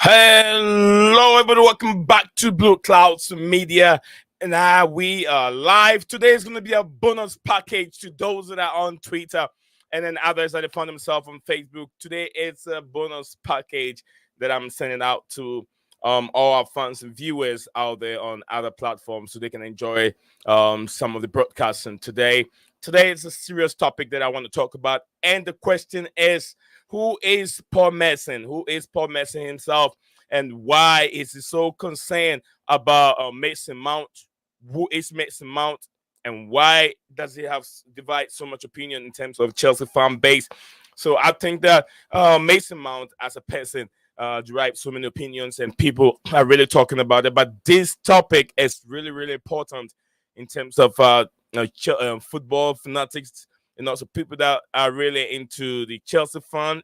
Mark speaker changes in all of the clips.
Speaker 1: Hello, everybody. Welcome back to Blue Clouds Media. And we are live. Today is going to be a bonus package to those that are on Twitter and then others that found themselves on Facebook. Today it's a bonus package that I'm sending out to all our fans and viewers out there on other platforms so they can enjoy some of the broadcasts. And today is a serious topic that I want to talk about. And the question is, who is Paul Merson? Who is Paul Merson himself? And why is he so concerned about Mason Mount? Who is Mason Mount? And why does he have divide so much opinion in terms of Chelsea fan base? So I think that Mason Mount as a person derives so many opinions and people are really talking about it. But this topic is really, really important in terms of football fanatics and also people that are really into the Chelsea fan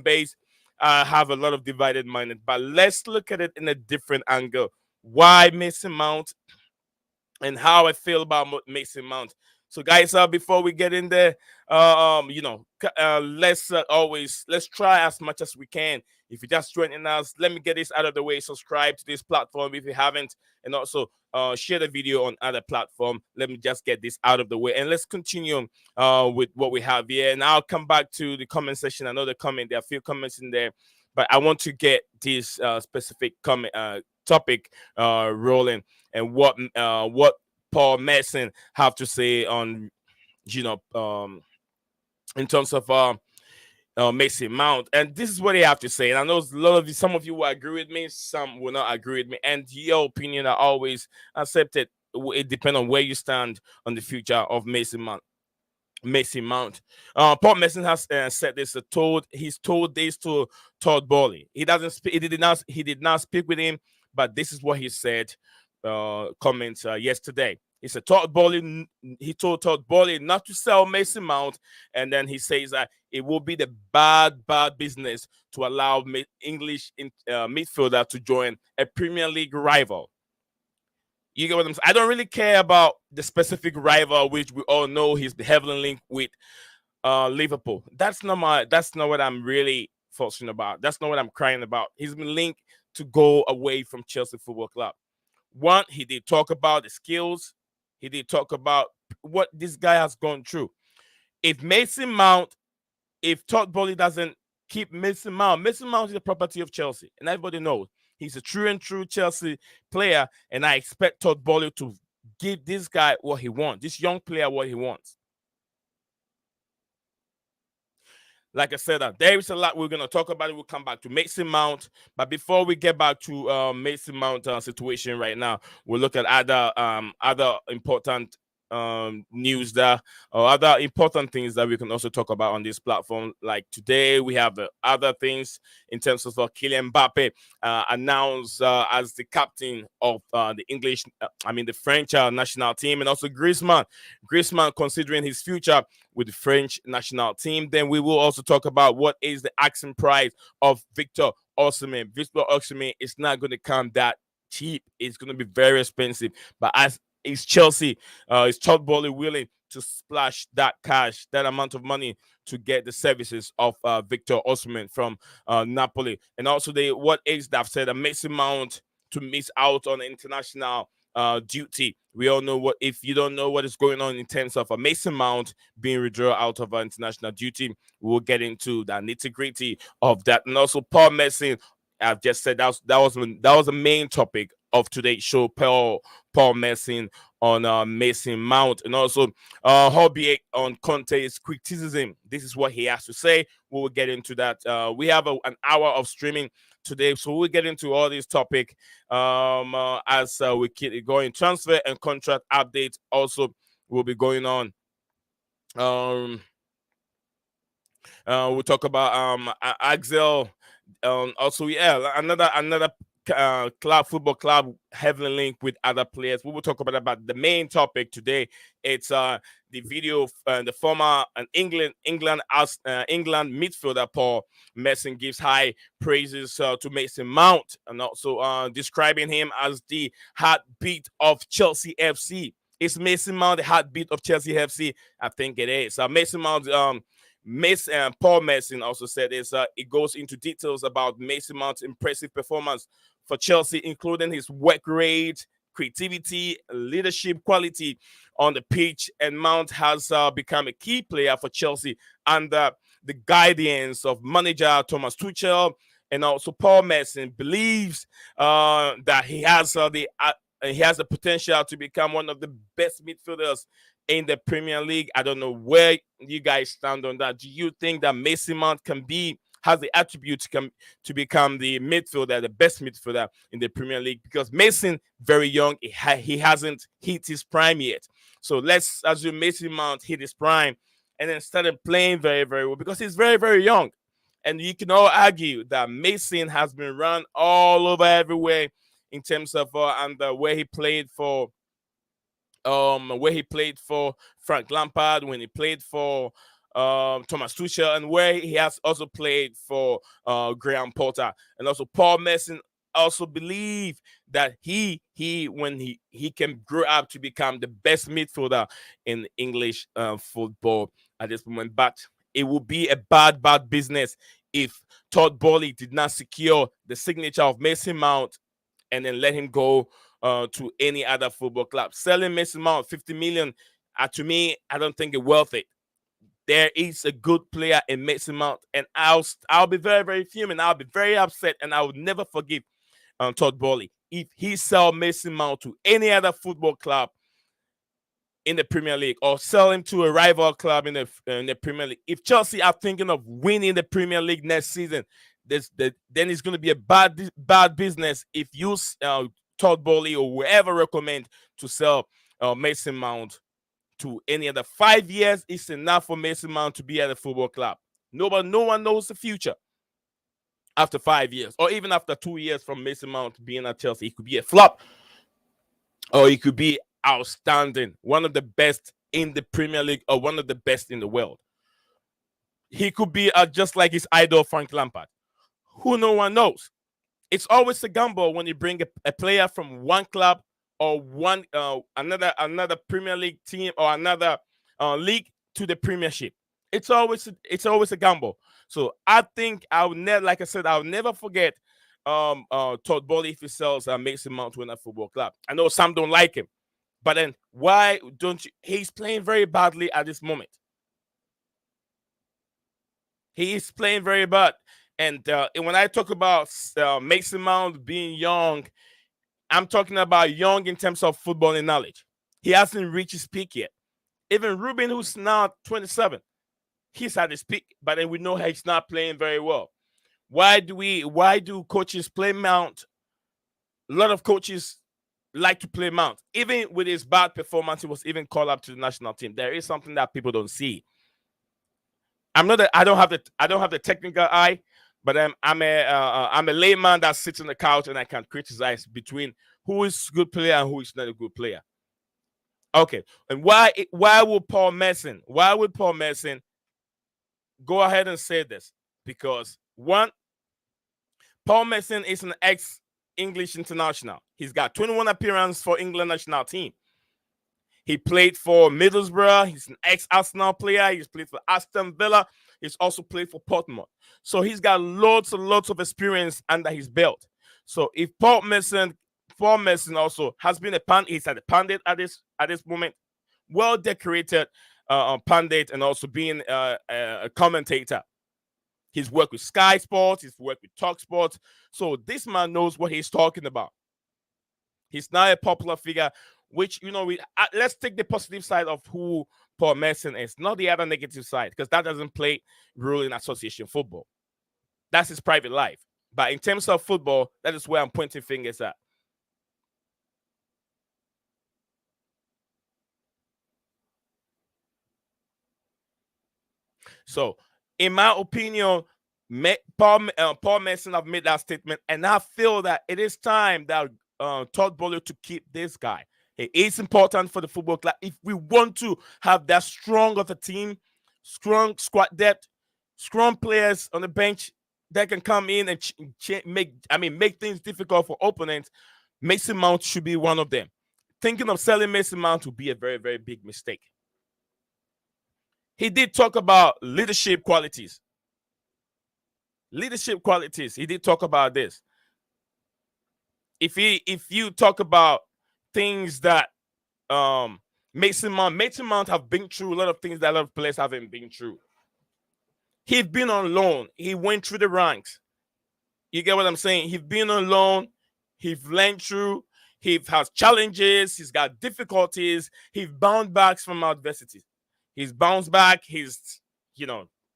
Speaker 1: base have a lot of divided minded. But let's look at it in a different angle. Why Mason Mount and how I feel about Mason Mount. So, guys, before we get in there, let's try as much as we can. If you're just joining us, let me get this out of the way. Subscribe to this platform if you haven't, and also share the video on other platform. Let me just get this out of the way, and let's continue with what we have here. And I'll come back to the comment section. I know there are a few comments in there, but I want to get this specific topic rolling, and what Paul Merson have to say on, in terms of Mason Mount. And this is what he have to say. And I know some of you will agree with me, some will not agree with me. And your opinion are always accepted. It depends on where you stand on the future of Mason Mount. Paul Merson has said this. He's told this to Todd Boehly. He did not speak with him, but this is what he said. Comments yesterday. He said he told Todd Boehly not to sell Mason Mount, and then he says that it will be the bad business to allow English midfielder to join a Premier League rival. You get what I'm saying? I don't really care about the specific rival, which we all know he's heavily linked with Liverpool. That's not what I'm really fussing about. That's not what I'm crying about. He's been linked to go away from Chelsea Football Club. One, he did talk about the skills. He did talk about what this guy has gone through. If Todd Boehly doesn't keep Mason Mount is the property of Chelsea, and everybody knows he's a true Chelsea player, and I expect Todd Boehly to give this guy what he wants, this young player what he wants. Like I said, there is a lot we're going to talk about. We'll come back to Mason Mount. But before we get back to Mason Mount situation right now, we'll look at other important news there, or other important things that we can also talk about on this platform. Like today, we have other things in terms of Kylian Mbappe announced as the captain of the French national team, and also Griezmann considering his future with the French national team. Then we will also talk about what is the asking price of Victor Osimhen. Victor Osimhen is not going to come that cheap. It's going to be very expensive. But as is Chelsea, is Todd Boehly willing to splash that cash, that amount of money to get the services of Victor Osimhen from Napoli? And also what is that said, Mason Mount to miss out on international duty. We all know if you don't know what is going on in terms of a Mason Mount being withdrawn out of international duty, we'll get into the nitty-gritty of that. And also Paul Merson, I've just said that was the main topic of today's show, Paul Merson on Mason Mount, and also Hobby on Conte's criticism. This is what he has to say. We will get into that. We have an hour of streaming today, so we'll get into all these topic as we keep going. Transfer and contract updates also will be going on. We'll talk about Axel. Also, yeah, another football club heavily linked with other players. We will talk about the main topic today. It's the video of the former England midfielder Paul Merson gives high praises to Mason Mount, and also describing him as the heartbeat of Chelsea FC. Is Mason Mount the heartbeat of Chelsea FC? I think it is. Mason Mount. Paul Merson also said this. It goes into details about Mason Mount's impressive performance for Chelsea, including his work rate, creativity, leadership quality on the pitch. And Mount has become a key player for Chelsea under the guidance of manager Thomas Tuchel. And also Paul Merson believes that he has the potential to become one of the best midfielders in the Premier League. I don't know where you guys stand on that. Do you think that Mason Mount has the attribute to become the midfielder, the best midfielder in the Premier League? Because Mason, very young, he hasn't hit his prime yet. So let's assume Mason Mount hit his prime and then started playing very, very well, because he's very, very young. And you can all argue that Mason has been run all over everywhere in terms of where he played for Frank Lampard, when he played for Thomas Tuchel, and where he has also played for Graham Potter. And also Paul Merson also believe that he can grow up to become the best midfielder in English football at this moment. But it would be a bad business if Todd Boehly did not secure the signature of Mason Mount and then let him go to any other football club. Selling Mason Mount 50 million, to me, I don't think it's worth it. There is a good player in Mason Mount, and I'll be very, very fuming. I'll be very upset, and I would never forgive Todd Boehly if he sell Mason Mount to any other football club in the Premier League, or sell him to a rival club in the Premier League. If Chelsea are thinking of winning the Premier League next season, then it's going to be a bad business if you Todd Boehly or whoever recommend to sell Mason Mount to any other. 5 years is enough for Mason Mount to be at a football club. No one knows the future after 5 years, or even after 2 years from Mason Mount being at Chelsea. It could be a flop, or it could be outstanding, one of the best in the Premier League, or one of the best in the world. He could be just like his idol Frank Lampard, who no one knows. It's always a gamble when you bring a player from one club or another Premier League team or another league to the Premiership. It's always a gamble. So I think I'll never forget Todd Boehly if he sells Mason Mount to another football club. I know some don't like him, but then why don't you? He's playing very badly at this moment. He is playing very bad. And when I talk about Mason Mount being young, I'm talking about young in terms of footballing knowledge. He hasn't reached his peak yet. Even Ruben, who's now 27, he's at his peak, but then we know he's not playing very well. Why do coaches play Mount? A lot of coaches like to play Mount. Even with his bad performance, he was even called up to the national team. There is something that people don't see. I don't have the technical eye, but I'm a layman that sits on the couch and I can criticize between who is a good player and who is not a good player. Okay, and why would Paul Merson go ahead and say this? Because one, Paul Merson is an ex-English international. He's got 21 appearances for England national team. He played for Middlesbrough. He's an ex-Arsenal player. He's played for Aston Villa. He's also played for Portsmouth. So he's got lots and lots of experience under his belt. So if Paul Merson also has been he's a pundit at this moment, well decorated pundit, and also being a commentator. He's worked with Sky Sports. He's worked with Talk Sports. So this man knows what he's talking about. He's now a popular figure, which, let's take the positive side of who Paul Merson is, not the other negative side, because that doesn't play role in association football. That's his private life. But in terms of football, that is where I'm pointing fingers at. So, in my opinion, Paul Merson have made that statement, and I feel that it is time that Todd Bowley to keep this guy. It is important for the football club if we want to have that strong of a team, strong squad depth, strong players on the bench that can come in and make things difficult for opponents. Mason Mount should be one of them. Thinking of selling Mason Mount would be a very, very big mistake. He did talk about leadership qualities. Leadership qualities. He did talk about this. If you talk about things that Mason Mount have been through a lot of things that a lot of players haven't been through. He's been on loan. He went through the ranks. You get what I'm saying? He's been on loan. He's learned through. He has challenges. He's got difficulties. He's bounced back from adversity. He's bounced back. He's,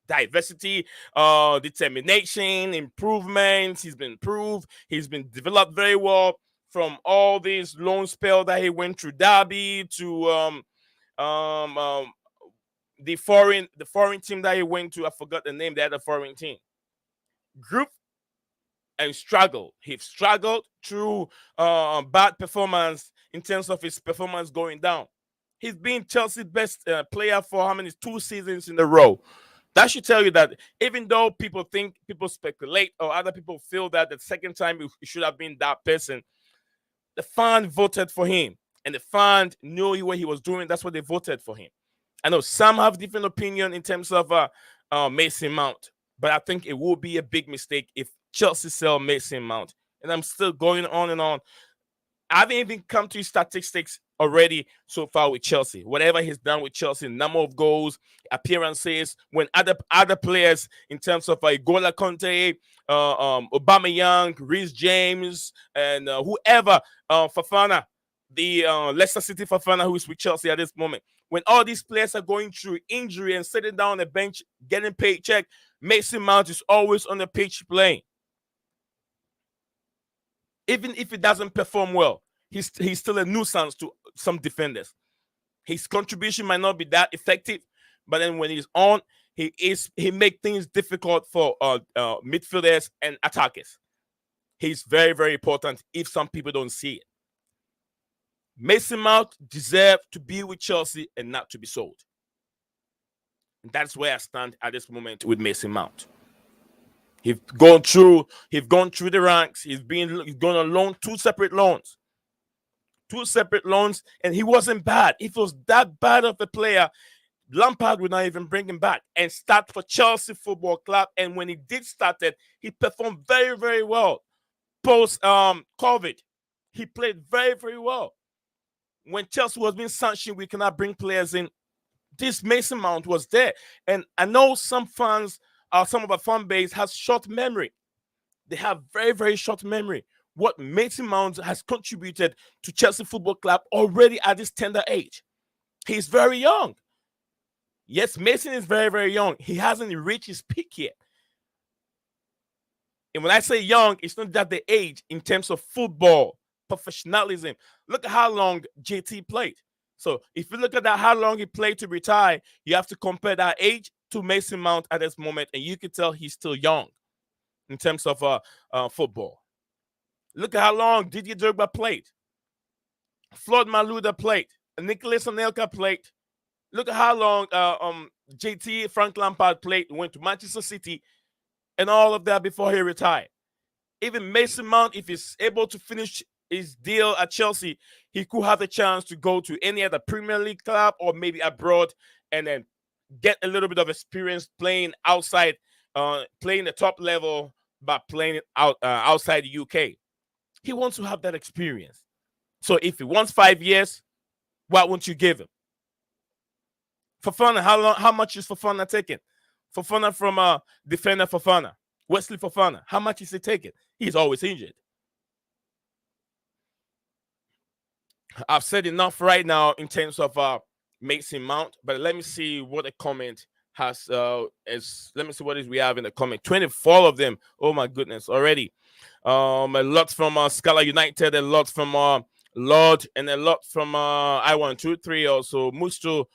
Speaker 1: diversity, determination, improvements. He's been improved. He's been developed very well from all these loan spell that he went through Derby to the foreign team that he went to. I forgot the name. They had a foreign team. Group and struggle. He struggled through bad performance in terms of his performance going down. He's been Chelsea's best player for how many? 2 seasons in a row. That should tell you that even though people speculate, or other people feel that the second time it should have been that person, the fan voted for him, and the fan knew what he was doing. That's what they voted for him. I know some have different opinion in terms of Mason Mount, but I think it will be a big mistake if Chelsea sell Mason Mount. And I'm still going on and on. I haven't even come to his statistics already so far with Chelsea. Whatever he's done with Chelsea, number of goals, appearances, when other players in terms of Gola Conte, Aubameyang, Reece James, and whoever, Fofana, the Leicester City Fofana who is with Chelsea at this moment. When all these players are going through injury and sitting down on the bench, getting paycheck, Mason Mount is always on the pitch playing. Even if he doesn't perform well, he's still a nuisance to some defenders. His contribution might not be that effective, but then when he's on, he makes things difficult for midfielders and attackers. He's very, very important if some people don't see it. Mason Mount deserves to be with Chelsea and not to be sold. And that's where I stand at this moment with Mason Mount. He's gone through the ranks. He's gone on loan, 2 separate loans. 2 separate loans, and he wasn't bad. If he was that bad of a player, Lampard would not even bring him back and start for Chelsea Football Club. And when he did start it, he performed very, very well. Post COVID, he played very, very well. When Chelsea was being sanctioned, we cannot bring players in. This Mason Mount was there. And I know some fans, some of our fan base has short memory. They have very, very short memory. What Mason Mount has contributed to Chelsea Football Club already at this tender age. He's very young. Yes, Mason is very, very young. He hasn't reached his peak yet. And when I say young, it's not just the age in terms of football, professionalism. Look at how long JT played. So if you look at that, how long he played to retire, you have to compare that age to Mason Mount at this moment, and you can tell he's still young in terms of football. Look at how long Didier Drogba played. Floyd Malouda played. Nicolas Anelka played. Look at how long JT, Frank Lampard played. Went to Manchester City and all of that before he retired. Even Mason Mount, if he's able to finish his deal at Chelsea, he could have a chance to go to any other Premier League club or maybe abroad and then get a little bit of experience playing outside, playing the top level, but playing it outside the UK. He wants to have that experience. So if he wants 5 years, why won't you give him? Fofana, how much is Fofana taking? Fofana from defender Fofana. Wesley Fofana, how much is he taking? He's always injured. I've said enough right now in terms of Mason Mount, but let me see what the comment has is let me see what is we have in the comment. 24 of them. Oh my goodness, already. A lot from Scala United, a lot from Lord, and a lot from I123 also. Musto.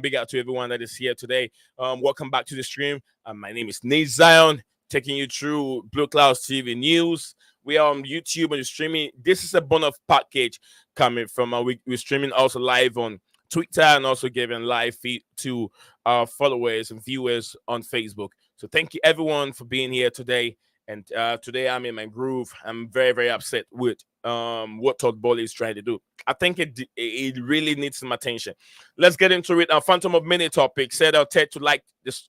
Speaker 1: Big out to everyone that is here today. Welcome back to the stream. My name is Nate Zion, taking you through Blue Clouds TV news. We are on YouTube and streaming. This is a bonus package coming from we're streaming also live on Twitter and also giving live feed to our followers and viewers on Facebook. So thank you everyone for being here today. And today I'm in my groove. I'm very, very upset with what Todd Bowley is trying to do. I think it really needs some attention. Let's get into it. Phantom of Mini topic said I'll tell to like this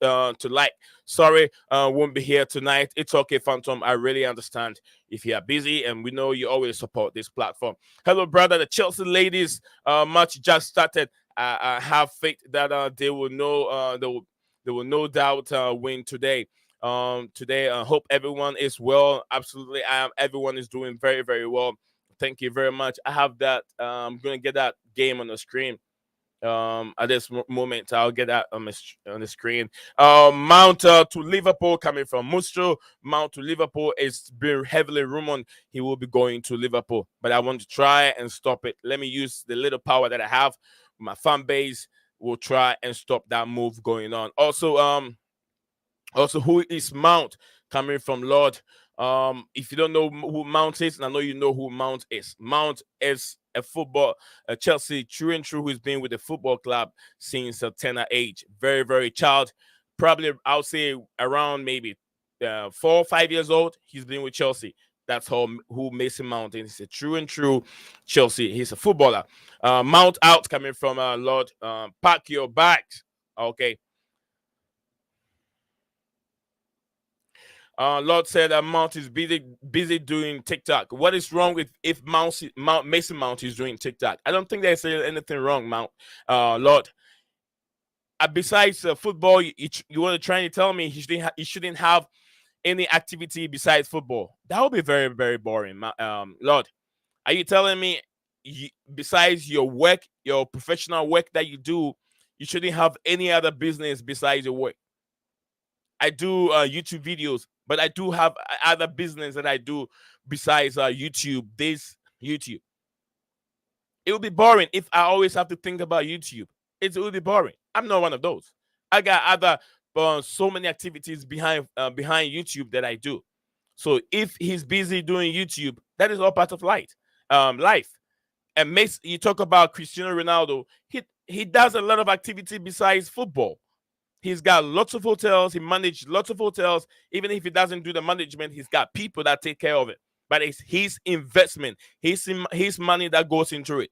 Speaker 1: Sorry, won't be here tonight. It's okay, Phantom. I really understand if you are busy, and we know you always support this platform. Hello, brother. The Chelsea ladies match just started. I have faith that they will know they will no doubt win today. Today, I hope everyone is well. Absolutely, everyone is doing very, very well. Thank you very much. I have that. I'm gonna get that game on the screen. At this moment, I'll get that on the screen. Mount to Liverpool coming from Mustro. Mount to Liverpool is being heavily rumored he will be going to Liverpool, but I want to try and stop it. Let me use the little power that I have. My fan base will try and stop that move going on. Also, who is Mount coming from Lord? If you don't know who Mount is, and I know you know who Mount is. Mount is a Chelsea true and true who's been with the football club since a tender age. Very, very child. Probably, I'll say around maybe 4 or 5 years old. He's been with Chelsea. That's who Mason Mount is. He's a true and true Chelsea. He's a footballer. Mount out coming from Lord. Pack your bags. Okay. Lord said Mount is busy doing TikTok. What is wrong with if Mason Mount is doing TikTok? I don't think there's anything wrong, Mount. Lord. Besides football, you want to try and tell me he shouldn't have any activity besides football? That would be very, very boring, Lord. Are you telling me besides your work, your professional work that you do, you shouldn't have any other business besides your work? I do YouTube videos, but I do have other business that I do besides YouTube. This YouTube. It would be boring if I always have to think about YouTube. It would be boring. I'm not one of those. I got other so many activities behind YouTube that I do. So if he's busy doing YouTube, that is all part of life. And you talk about Cristiano Ronaldo. He does a lot of activity besides football. He's got lots of hotels. He managed lots of hotels. Even if he doesn't do the management, he's got people that take care of it. But it's his investment, his money that goes into it.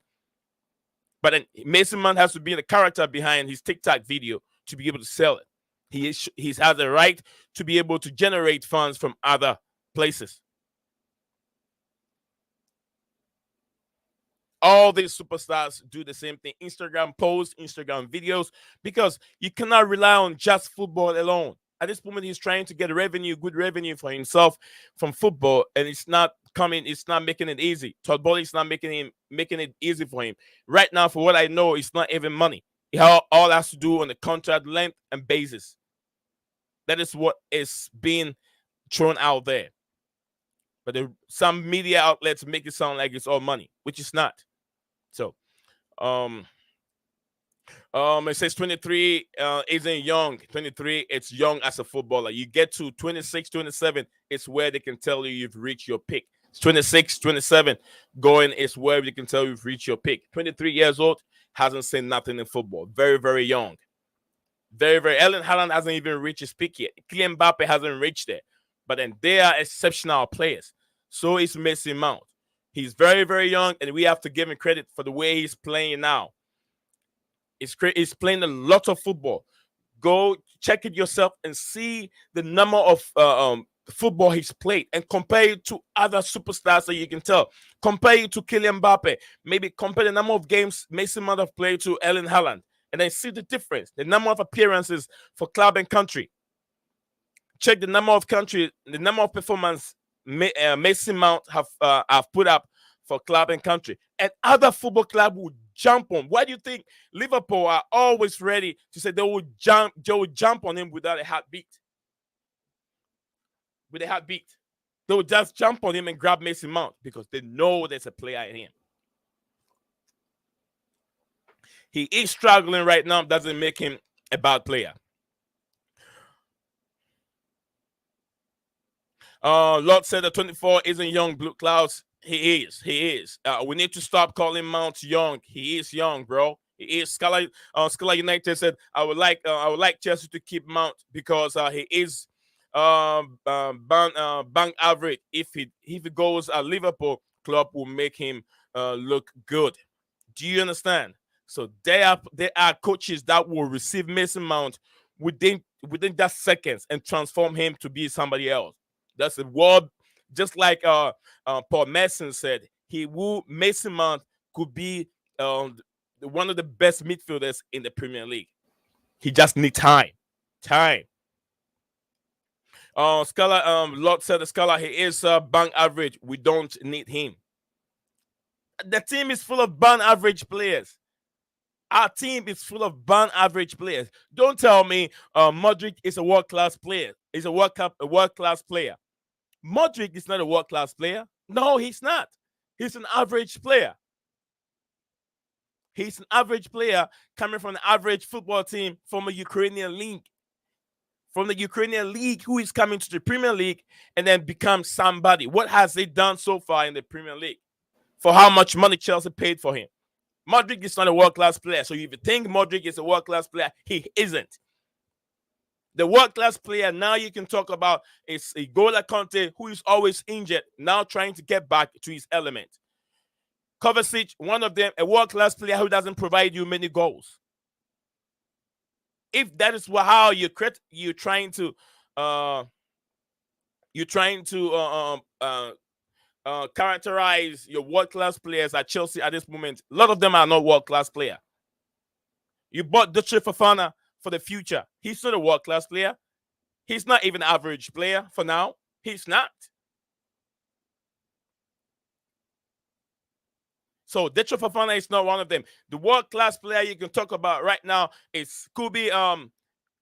Speaker 1: But then Mason Mount has to be the character behind his TikTok video to be able to sell it. He has the right to be able to generate funds from other places. All these superstars do the same thing. Instagram posts, Instagram videos, because you cannot rely on just football alone. At this moment, he's trying to get good revenue for himself from football, and it's not coming. It's not making it easy. Todd Bowley is not making it easy for him. Right now, for what I know, it's not even money. He all has to do on the contract length and basis. That is what is being thrown out there. But some media outlets make it sound like it's all money, which is not. So, it says 23 isn't young. 23, it's young as a footballer. You get to 26, 27, it's where they can tell you you've reached your peak. It's 26, 27 going is where they can tell you've reached your peak. 23 years old, hasn't seen nothing in football. Very, very young. Very, very. Erling Haaland hasn't even reached his peak yet. Kylian Mbappe hasn't reached there. But then they are exceptional players. So is Mason Mount. He's very, very young, and we have to give him credit for the way he's playing now. He's playing a lot of football. Go check it yourself and see the number of football he's played and compare it to other superstars that you can tell. Compare it to Kylian Mbappe. Maybe compare the number of games Mason Mount have played to Erling Haaland, and then see the difference. The number of appearances for club and country. Check the number of performance Mason Mount have put up for club and country. And other football club will jump on. Why do you think Liverpool are always ready to say they will jump on him without a heartbeat? With a heartbeat. They will just jump on him and grab Mason Mount because they know there's a player in him. He is struggling right now. Doesn't make him a bad player. Lord said that 24 isn't young, Blue Clouds. He is. We need to stop calling Mount young. He is young, bro. He is. Scholar United said, I would like Chelsea to keep Mount because he is bank average. If he goes at Liverpool, club will make him look good. Do you understand? So there are coaches that will receive Mason Mount within just seconds and transform him to be somebody else. That's the word. Just like Paul Merson said, Mason Mount could be one of the best midfielders in the Premier League. He just needs time. Lord said the Scholar, he is bank average. We don't need him. The team is full of bank average players. Our team is full of bank average players. Don't tell me Modric is a world-class player. He's a world-class player. Modric is not a world-class player. No, he's not. He's an average player. He's an average player coming from an average football team from a Ukrainian league. From the Ukrainian league, who is coming to the Premier League and then become somebody. What has he done so far in the Premier League? For how much money Chelsea paid for him? Modric is not a world-class player. So if you think Modric is a world-class player, he isn't. The world-class player now you can talk about is N'Golo Kante, who is always injured, now trying to get back to his element. Kovacic, one of them, a world-class player who doesn't provide you many goals. If that is how you're trying to characterize your world-class players at Chelsea at this moment, a lot of them are not world-class players. You bought Duchy Fofana for the future. He's not a world-class player. He's not even an average player for now. He's not. So Duchy Fofana is not one of them. The world-class player you can talk about right now could be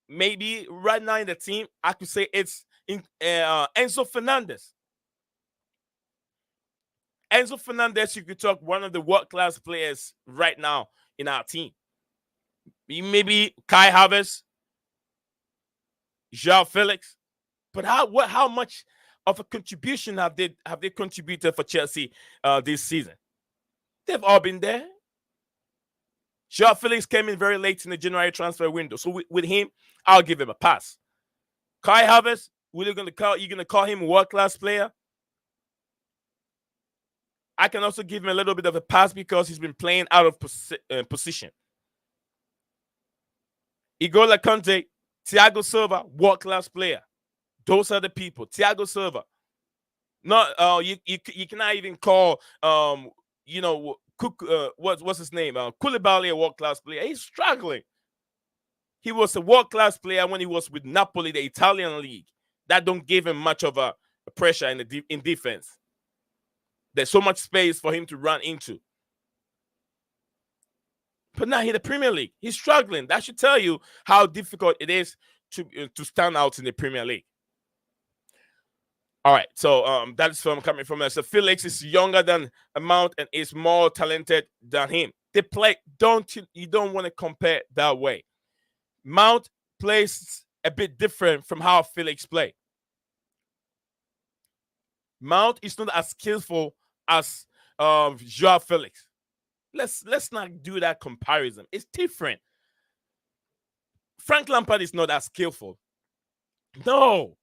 Speaker 1: maybe right now in the team, I could say it's Enzo Fernandez. Enzo Fernandez, you could talk one of the world-class players right now in our team. Maybe Kai Havertz, João Felix. But how much of a contribution have they contributed for Chelsea this season? They've all been there. João Felix came in very late in the January transfer window. So with him, I'll give him a pass. Kai Havertz, you're gonna call him a world-class player? I can also give him a little bit of a pass because he's been playing out of position. N'Golo Kante, Thiago Silva, world-class player. Those are the people. Thiago Silva. Not you cannot even call what's his name? Koulibaly, a world-class player. He's struggling. He was a world-class player when he was with Napoli, the Italian league. That don't give him much of a pressure in defense. There's so much space for him to run into. But now in the Premier League, he's struggling. That should tell you how difficult it is to stand out in the Premier League. All right, so that's coming from us. So Felix is younger than Mount and is more talented than him. They play. You don't want to compare that way. Mount plays a bit different from how Felix play. Mount is not as skillful as João Felix. Let's not do that comparison. It's different. Frank Lampard is not as skillful. No.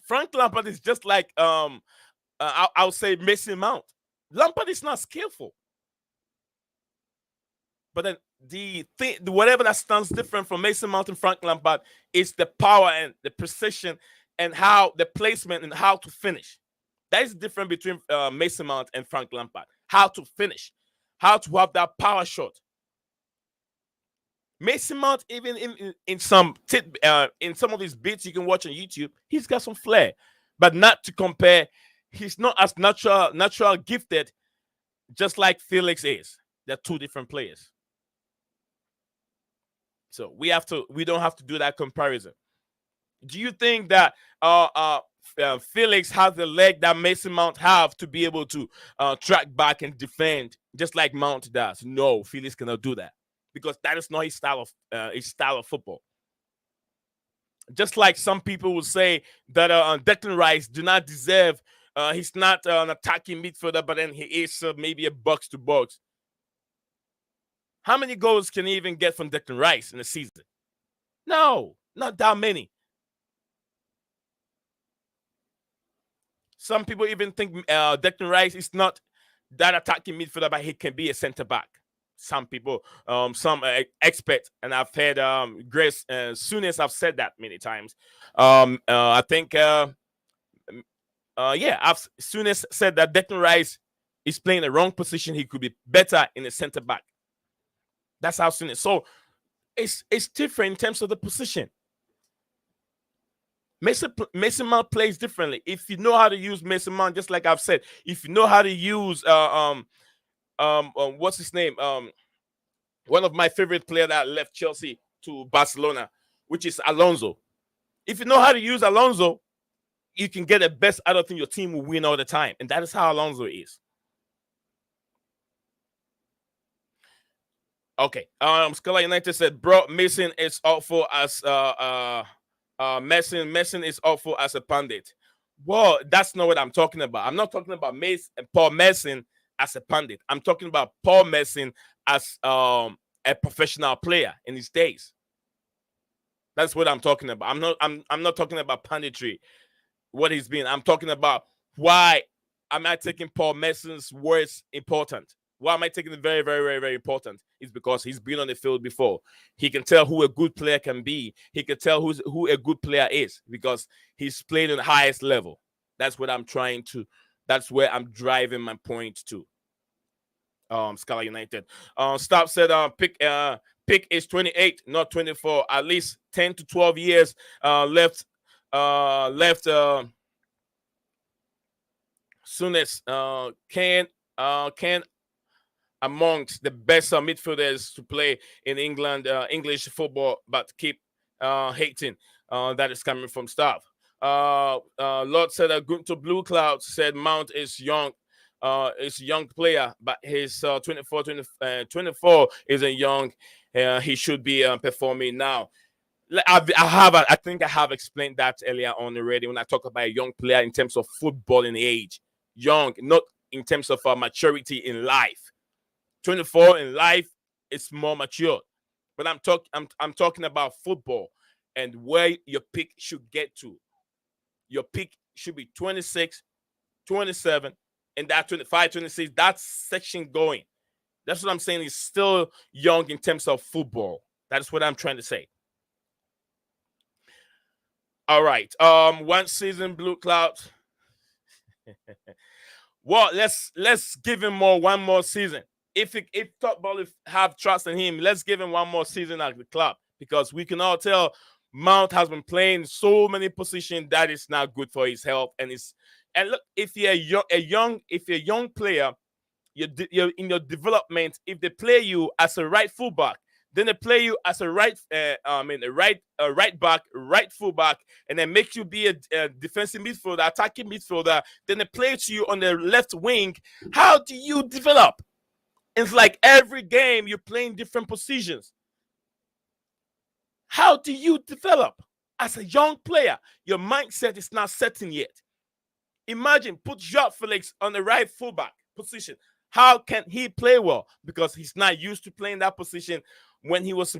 Speaker 1: Frank Lampard is just like I'll say Mason Mount. Lampard is not skillful. But then whatever that stands different from Mason Mount and Frank Lampard is the power and the precision and how the placement and how to finish. That is different between Mason Mount and Frank Lampard. How to finish, how to have that power shot. Mason Mount, even in some of his bits you can watch on YouTube, he's got some flair, but not to compare He's not as natural gifted, just like Felix is. They're two different players. So we don't have to do that comparison. Do you think that Felix has the leg that Mason Mount have to be able to track back and defend just like Mount does? No, Felix cannot do that because that is not his style of football. Just like some people would say that Declan Rice do not deserve. He's not an attacking midfielder, but then he is maybe a box to box. How many goals can he even get from Declan Rice in a season? No, not that many. Some people even think Declan Rice is not that attacking midfielder, but he can be a centre back. Some people, some experts, and I've heard Grace Souness have said that many times. I think, I've Souness said that Declan Rice is playing the wrong position. He could be better in a centre back. That's how Souness. So it's different in terms of the position. Mason Mount plays differently. If you know how to use Mason Mount, just like I've said, if you know how to use what's his name? One of my favorite players that left Chelsea to Barcelona, which is Alonso. If you know how to use Alonso, you can get the best out of him. Your team will win all the time, and that is how Alonso is. Okay. Scala United said, "Bro, Mason is awful as Mason is awful as a pundit." Well, that's not what I'm talking about. I'm not talking about Paul Merson as a pundit. I'm talking about Paul Merson as a professional player in his days. That's what I'm talking about. I'm not talking about punditry, what he's been. I'm talking about why am I taking Paul Merson's words important? Why am I taking it very, very, very, very important? It's because he's been on the field before. He can tell who a good player can be. He can tell who a good player is because he's played on the highest level. That's what I'm trying to. That's where I'm driving my point to. Scala United. Stop said pick is 28, not 24. At least 10 to 12 years left. Souness can amongst the best midfielders to play in England, English football, but keep hating. That is coming from staff. Lord said Gunter Blue Cloud said Mount is young. Is a young player, but his 24 is a young. He should be performing now. I think I have explained that earlier on already when I talk about a young player in terms of footballing age. Young, not in terms of maturity in life. 24 in life, it's more mature. But I'm talking about football and where your pick should get to. Your pick should be 26, 27, and that 25, 26, that section going. That's what I'm saying. He's still young in terms of football. That's what I'm trying to say. All right. One season, Blue Cloud. Well, let's give him one more season. If Top Ball have trust in him, let's give him one more season at the club because we can all tell Mount has been playing so many positions that is not good for his health and look, if you're a young player, you're in your development. If they play you as a right fullback, then they play you as a right back, right fullback, and then make you be a defensive midfielder, attacking midfielder. Then they play to you on the left wing. How do you develop? It's like every game you're playing different positions. How do you develop as a young player? Your mindset is not setting yet. Imagine put Joao Felix on the right fullback position. How can he play well? Because he's not used to playing that position when he was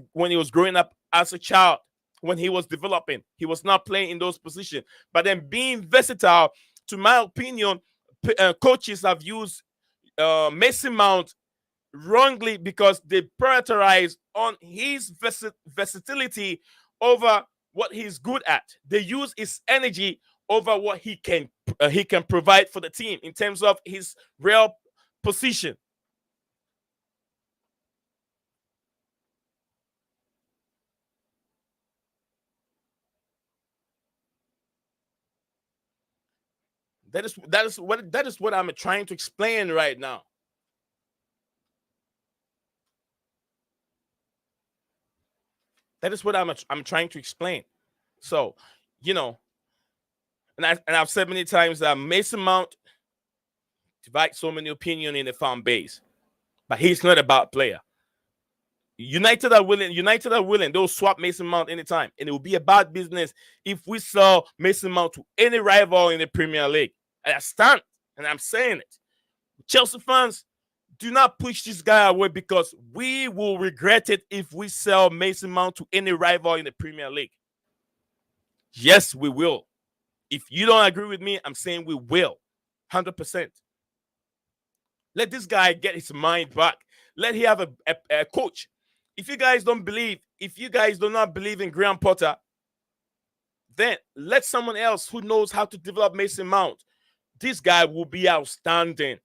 Speaker 1: growing up as a child, when he was developing. He was not playing in those positions. But then being versatile, to my opinion, coaches have used Mason Mount wrongly because they prioritize on his versatility over what he's good at. They use his energy over what he can provide for the team in terms of his real position. That is what I'm trying to explain right now. That is what I'm trying to explain. So, and I've said many times that Mason Mount divides so many opinions in the fan base, but he's not a bad player. United are willing. They'll swap Mason Mount anytime, and it will be a bad business if we sell Mason Mount to any rival in the Premier League. I stand, and I'm saying it. Chelsea fans, do not push this guy away because we will regret it if we sell Mason Mount to any rival in the Premier League. Yes, we will. If you don't agree with me, I'm saying we will. 100%. Let this guy get his mind back. Let him have a coach. If you guys do not believe in Graham Potter, then let someone else who knows how to develop Mason Mount. This guy will be outstanding.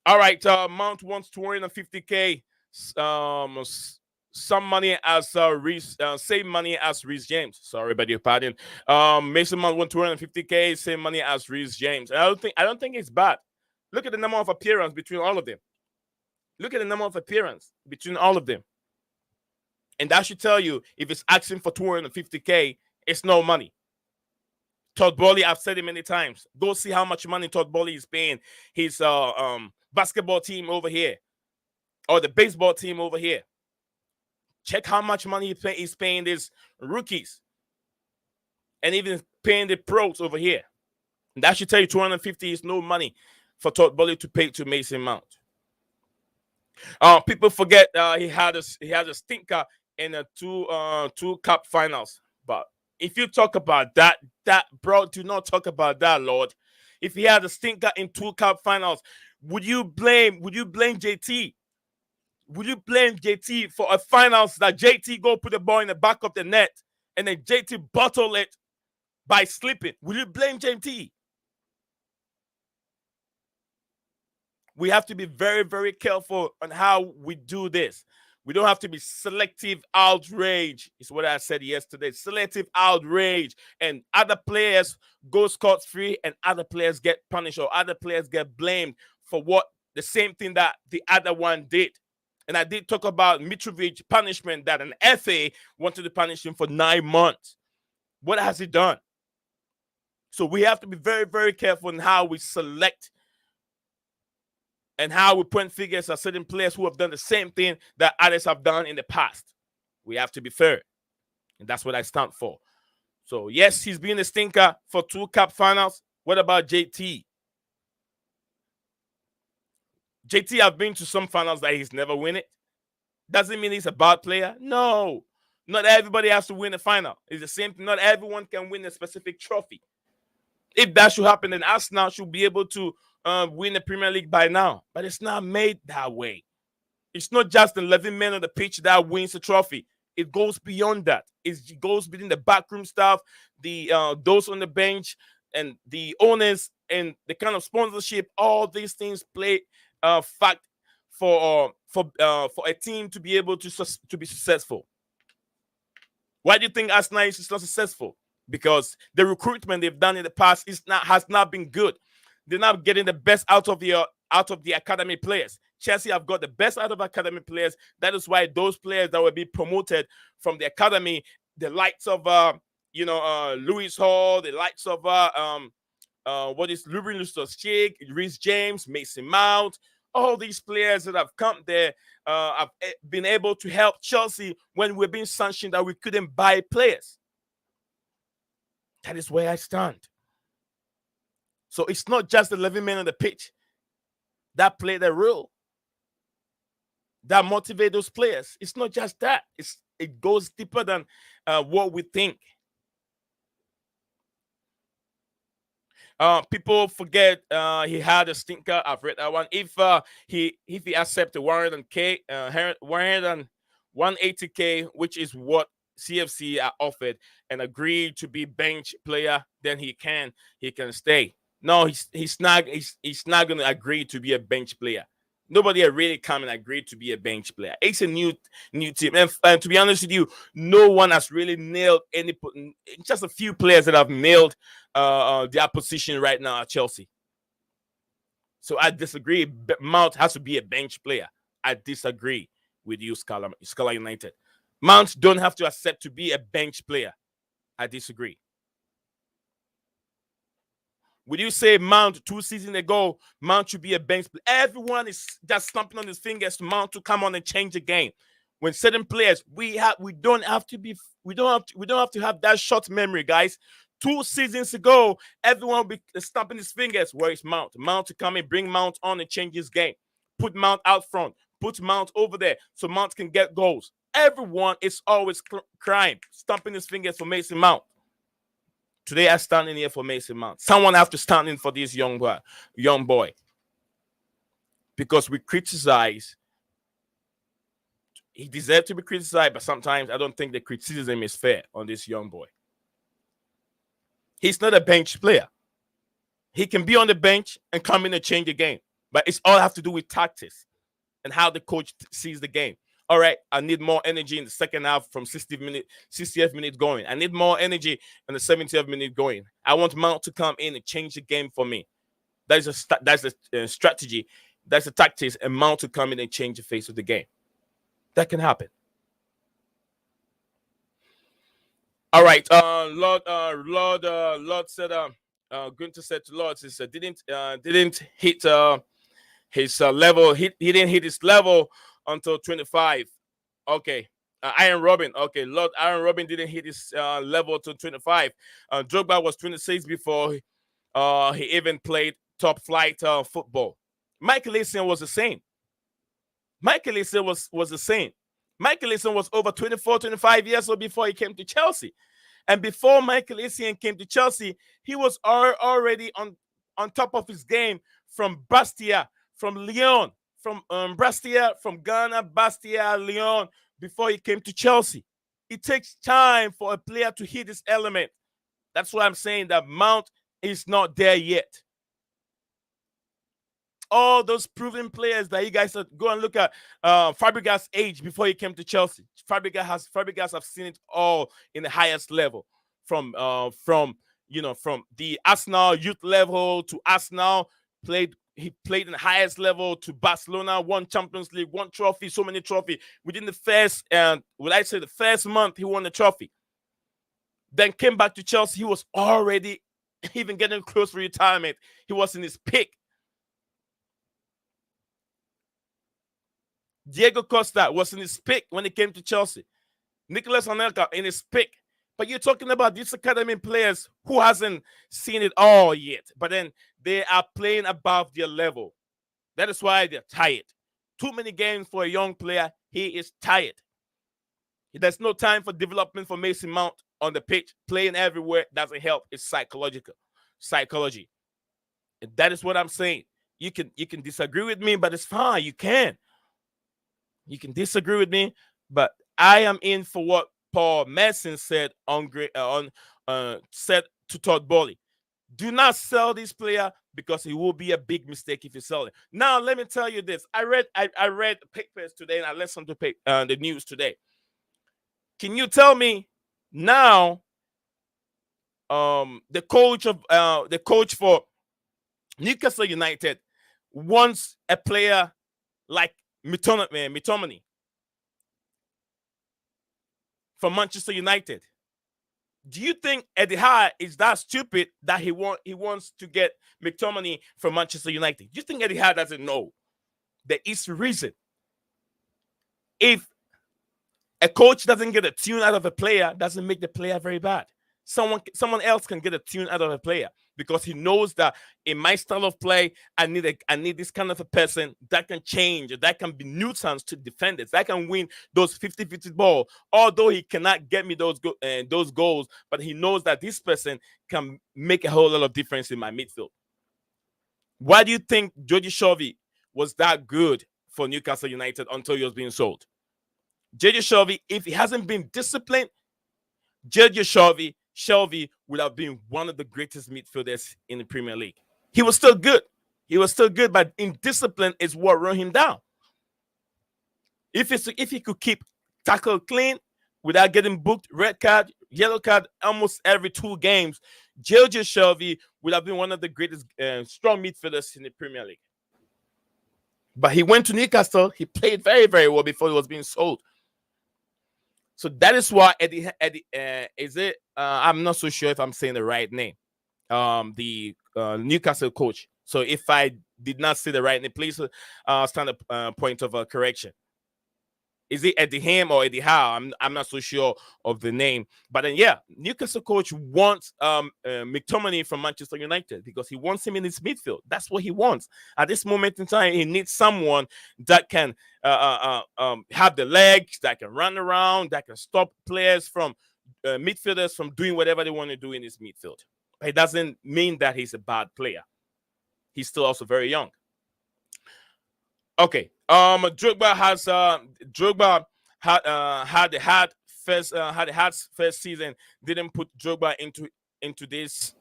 Speaker 1: All right, Mount wants 250K. Some money as Reece, same money as Reece James. Sorry, beg your pardon. Mason Mount wants 250K, same money as Reece James. And I don't think it's bad. Look at the number of appearances between all of them. And that should tell you if it's asking for 250K, it's no money. Todd Boehly, I've said it many times. Go see how much money Todd Boehly is paying his basketball team over here or the baseball team over here. Check how much money he's paying these rookies and even paying the pros over here. And that should tell you 250 is no money for Todd Boehly to pay to Mason Mount. People forget he had a stinker in the two cup finals. But if you talk about that bro, do not talk about that, Lord. If he had a stinker in 2 cup finals, would you blame JT? Would you blame JT for a finals that JT go put the ball in the back of the net and then JT bottle it by slipping? Will you blame JT? We have to be very, very careful on how we do this. We don't have to be selective outrage, is what I said yesterday. Selective outrage. And other players go scot-free and other players get punished or other players get blamed for what the same thing that the other one did. And I did talk about Mitrovic punishment that an FA wanted to punish him for 9 months. What has he done? So we have to be very, very careful in how we select and how we point figures at certain players who have done the same thing that others have done in the past. We have to be fair. And that's what I stand for. So, yes, he's been a stinker for 2 cup finals. What about JT? JT have been to some finals that he's never win it. Doesn't mean he's a bad player. No. Not everybody has to win a final. It's the same thing. Not everyone can win a specific trophy. If that should happen, then Arsenal should be able to win the Premier League by now. But it's not made that way. It's not just the 11 men on the pitch that wins the trophy. It goes beyond that. It goes between the backroom staff, the those on the bench, and the owners, and the kind of sponsorship. All these things play fact for a team to be able to be successful. Why do you think Arsenal is not successful? Because the recruitment they've done in the past has not been good. They're not getting the best out of the academy players. Chelsea have got the best out of academy players. That is why those players that will be promoted from the academy, the likes of Lewis Hall, the likes of Ruben Loftus-Cheek, Reece James, Mason Mount, all these players that have come there have been able to help Chelsea when we're being sanctioned that we couldn't buy players. That is where I stand. So it's not just the 11 men on the pitch that play the role, that motivate those players. It's not just that. It goes deeper than what we think. People forget he had a stinker. I've read that one. If he accepted 180K, which is what CFC are offered, and agreed to be bench player, then he can stay. No, he's not going to agree to be a bench player. Nobody had really come and agreed to be a bench player. It's a new team, and to be honest with you, no one has really nailed any. Just a few players that have nailed their position right now at Chelsea. So I disagree. Mount has to be a bench player. I disagree with you, Scholar United. Mount don't have to accept to be a bench player. I disagree. Would you say Mount 2 seasons ago, Mount should be a bench player? Everyone is just stamping on his fingers to Mount to come on and change the game. When certain players, we don't have to have that short memory, guys. 2 seasons ago, everyone will be stamping his fingers. Where is Mount? Mount to come and bring Mount on and change his game. Put Mount out front. Put Mount over there so Mount can get goals. Everyone is always crying, stamping his fingers for Mason Mount. Today, I stand in here for Mason Mount. Someone have to stand in for this young boy. Because we criticize. He deserves to be criticized, but sometimes I don't think the criticism is fair on this young boy. He's not a bench player. He can be on the bench and come in and change the game. But it's all have to do with tactics and how the coach sees the game. All right, I need more energy in the second half from 60th minute going. I need more energy in the 70th minute going. I want Mount to come in and change the game for me. That's a strategy. That's a tactics, and Mount to come in and change the face of the game. That can happen. All right, Lord said, Gunther said to Lord, didn't hit his level. He didn't hit his level until 25. Okay. Iron Robin. Okay. Lord Iron Robin didn't hit his level until 25. Drogba was 26 before he even played top flight football. Michael Essien was the same. Michael Essien was the same. Michael Essien was over 24, 25 years old before he came to Chelsea. And before Michael Essien came to Chelsea, he was already on top of his game from Bastia, from Lyon, from Bastia, from Ghana, Bastia, Lyon, before he came to Chelsea. It takes time for a player to hit his element. That's why I'm saying that Mount is not there yet. All those proven players that you guys go and look at, Fabregas' age before he came to Chelsea. Fabregas have seen it all in the highest level, from the Arsenal youth level to Arsenal. He played in the highest level to Barcelona, won Champions League, won trophy, so many trophies. Within the first month, he won the trophy. Then came back to Chelsea. He was already even getting close to retirement. He was in his peak. Diego Costa was in his peak when he came to Chelsea. Nicolas Anelka in his peak. But you're talking about these academy players who hasn't seen it all yet. But then they are playing above their level. That is why they're tired. Too many games for a young player. He is tired. There's no time for development for Mason Mount on the pitch. Playing everywhere doesn't help. It's psychology. And that is what I'm saying. You can disagree with me, but it's fine. You can disagree with me, but I am in for what Paul Merson said said to Todd Bowley. Do not sell this player because it will be a big mistake if you sell it. Now, let me tell you this. I read papers today and I listened to the news today. Can you tell me now the coach for Newcastle United wants a player like McTominay from Manchester United? Do you think Eddie Howe is that stupid that he wants to get McTominay from Manchester United? Do you think Eddie Howe doesn't know? There is a reason. If a coach doesn't get a tune out of a player, doesn't make the player very bad. Someone else can get a tune out of a player because he knows that in my style of play, I need this kind of a person that can change, that can be nuisance to defenders, that can win those 50-50 ball. Although he cannot get me those goals, but he knows that this person can make a whole lot of difference in my midfield. Why do you think Jody Shelvey was that good for Newcastle United until he was being sold? Jody Shelvey, if he hasn't been disciplined, Jody Shelvey would have been one of the greatest midfielders in the Premier League. He was still good. He was still good, but indiscipline is what run him down. If he could keep tackle clean without getting booked, red card, yellow card, almost every 2 games, George Shelby would have been one of the greatest strong midfielders in the Premier League. But he went to Newcastle. He played very, very well before he was being sold. So that is why Eddie is it? I'm not so sure if I'm saying the right name. The Newcastle coach. So if I did not say the right name, please stand a point of correction. Is it Eddie Ham or Eddie Howe? I'm not so sure of the name. But then, yeah, Newcastle coach wants McTominay from Manchester United because he wants him in his midfield. That's what he wants. At this moment in time, he needs someone that can have the legs, that can run around, that can stop players from midfielders from doing whatever they want to do in his midfield. But it doesn't mean that he's a bad player. He's still also very young. Okay. Drogba had the first season. Didn't put Drogba into this.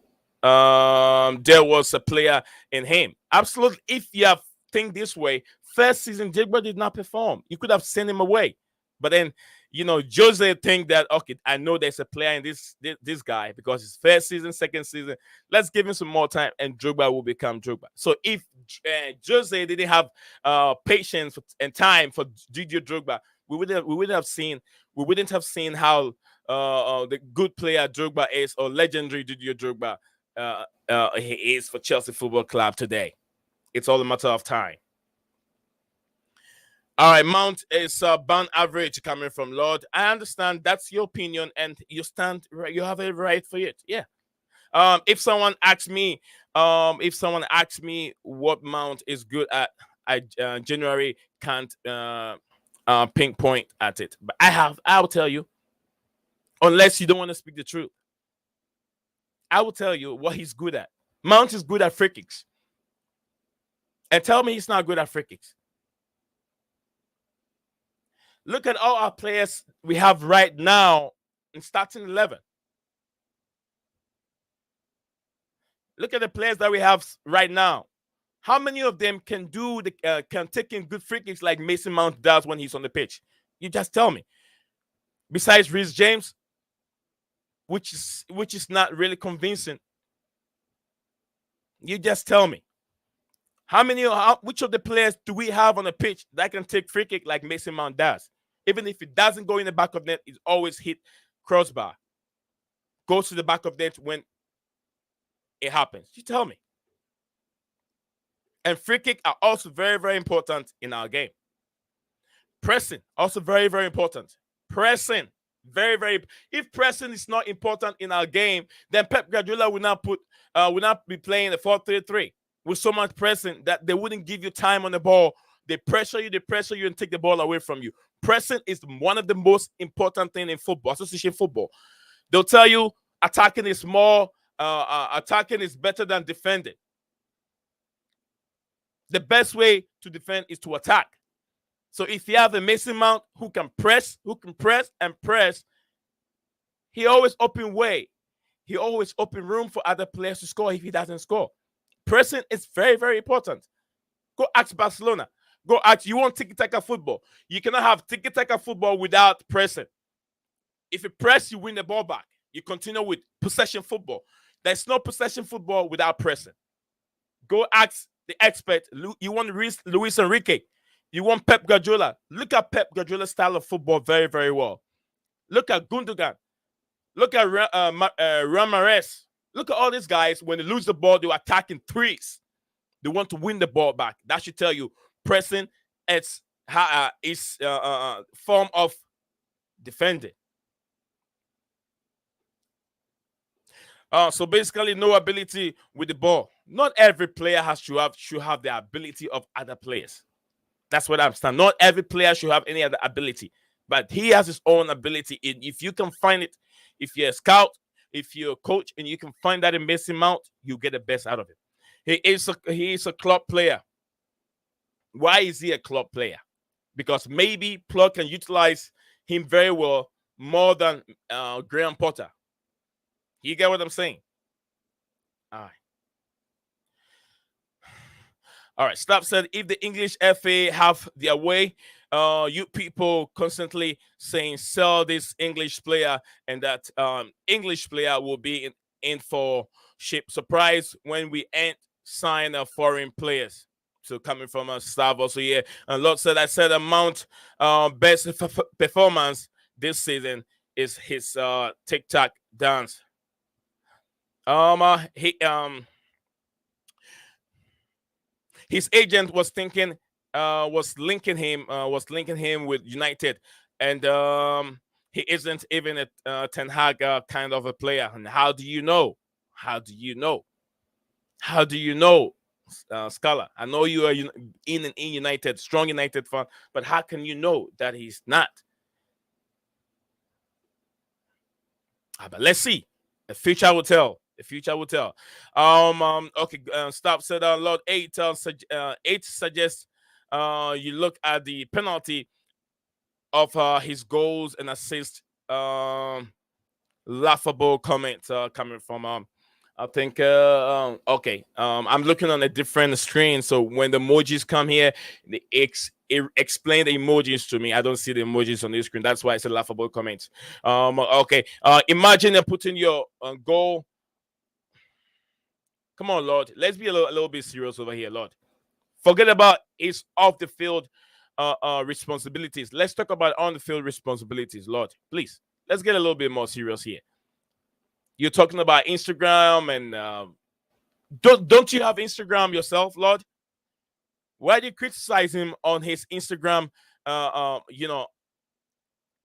Speaker 1: There was a player in him. Absolutely. If you think this way, first season Drogba did not perform. You could have sent him away, but then Jose think that okay, I know there's a player in this guy because it's first season, second season. Let's give him some more time, and Drogba will become Drogba. So if Jose didn't have patience and time for Didier Drogba, we wouldn't have seen how the good player Drogba is, or legendary Didier Drogba he is for Chelsea Football Club today. It's all a matter of time. All right, Mount is band average coming from Lord. I understand that's your opinion, and you stand right. You have a right for it. Yeah. If someone asks me, what Mount is good at, I generally can't pinpoint at it. But I will tell you, unless you don't want to speak the truth. I will tell you what he's good at. Mount is good at free kicks. And tell me he's not good at free kicks. Look at all our players we have right now in starting 11. Look at the players that we have right now. How many of them can take in good free kicks like Mason Mount does when he's on the pitch? You just tell me. Besides Reece James, which is not really convincing. You just tell me. Which of the players do we have on the pitch that can take free kick like Mason Mount does? Even if it doesn't go in the back of net, it always hit crossbar. Goes to the back of net when it happens. You tell me. And free kick are also very, very important in our game. Pressing, also very, very important. Pressing, very, very. If pressing is not important in our game, then Pep Guardiola will not be playing the 4-3-3 with so much pressing that they wouldn't give you time on the ball. They pressure you, and take the ball away from you. Pressing is one of the most important things in football, association football. They'll tell you attacking is better than defending. The best way to defend is to attack. So if you have a Mason Mount who can press and press, he always open way. He always open room for other players to score if he doesn't score. Pressing is very, very important. Go ask Barcelona. Go ask, you want tiki-taka football. You cannot have tiki-taka football without pressing. If you press, you win the ball back. You continue with possession football. There's no possession football without pressing. Go ask the expert. You want Luis Enrique. You want Pep Guardiola. Look at Pep Guardiola's style of football very, very well. Look at Gundogan. Look at Ramirez. Look at all these guys. When they lose the ball, they're attacking threes. They want to win the ball back. That should tell you pressing is form of defending. So basically, no ability with the ball. Not every player should have the ability of other players. That's what I'm saying. Not every player should have any other ability, but he has his own ability. If you can find it, if you're a scout, if you're a coach, and you can find that in Mason Mount, you get the best out of it. He is a club player. Why is he a club player? Because maybe Klopp can utilize him very well more than Graham Potter. You get what I'm saying? All right. All right, Stop said if the English FA have their way, you people constantly saying sell this English player and that English player will be in for ship surprise when we ain't sign foreign players. So coming from a staff also here, and Lord said I said amount best performance this season is his TikTok dance. He his agent was thinking was linking him with United, and he isn't even a Ten Hag kind of a player. And how do you know? How do you know? How do you know, Scala? I know you are in United, strong United fan, but how can you know that he's not? But let's see. The future will tell. The future will tell. Okay. Stop said Lord 8. 8 suggests you look at the penalty of his goals and assists. Laughable comment coming from I think okay. I'm looking on a different screen, so when the emojis come here, it explain the emojis to me. I don't see the emojis on the screen. That's why it's a laughable comment. Okay. Imagine you're putting your goal. Come on, Lord. Let's be a little bit serious over here, Lord. Forget about his off the field responsibilities. Let's talk about on the field responsibilities, Lord. Please, let's get a little bit more serious here. You're talking about Instagram, and don't you have Instagram yourself, Lord? Why do you criticize him on his Instagram? You know,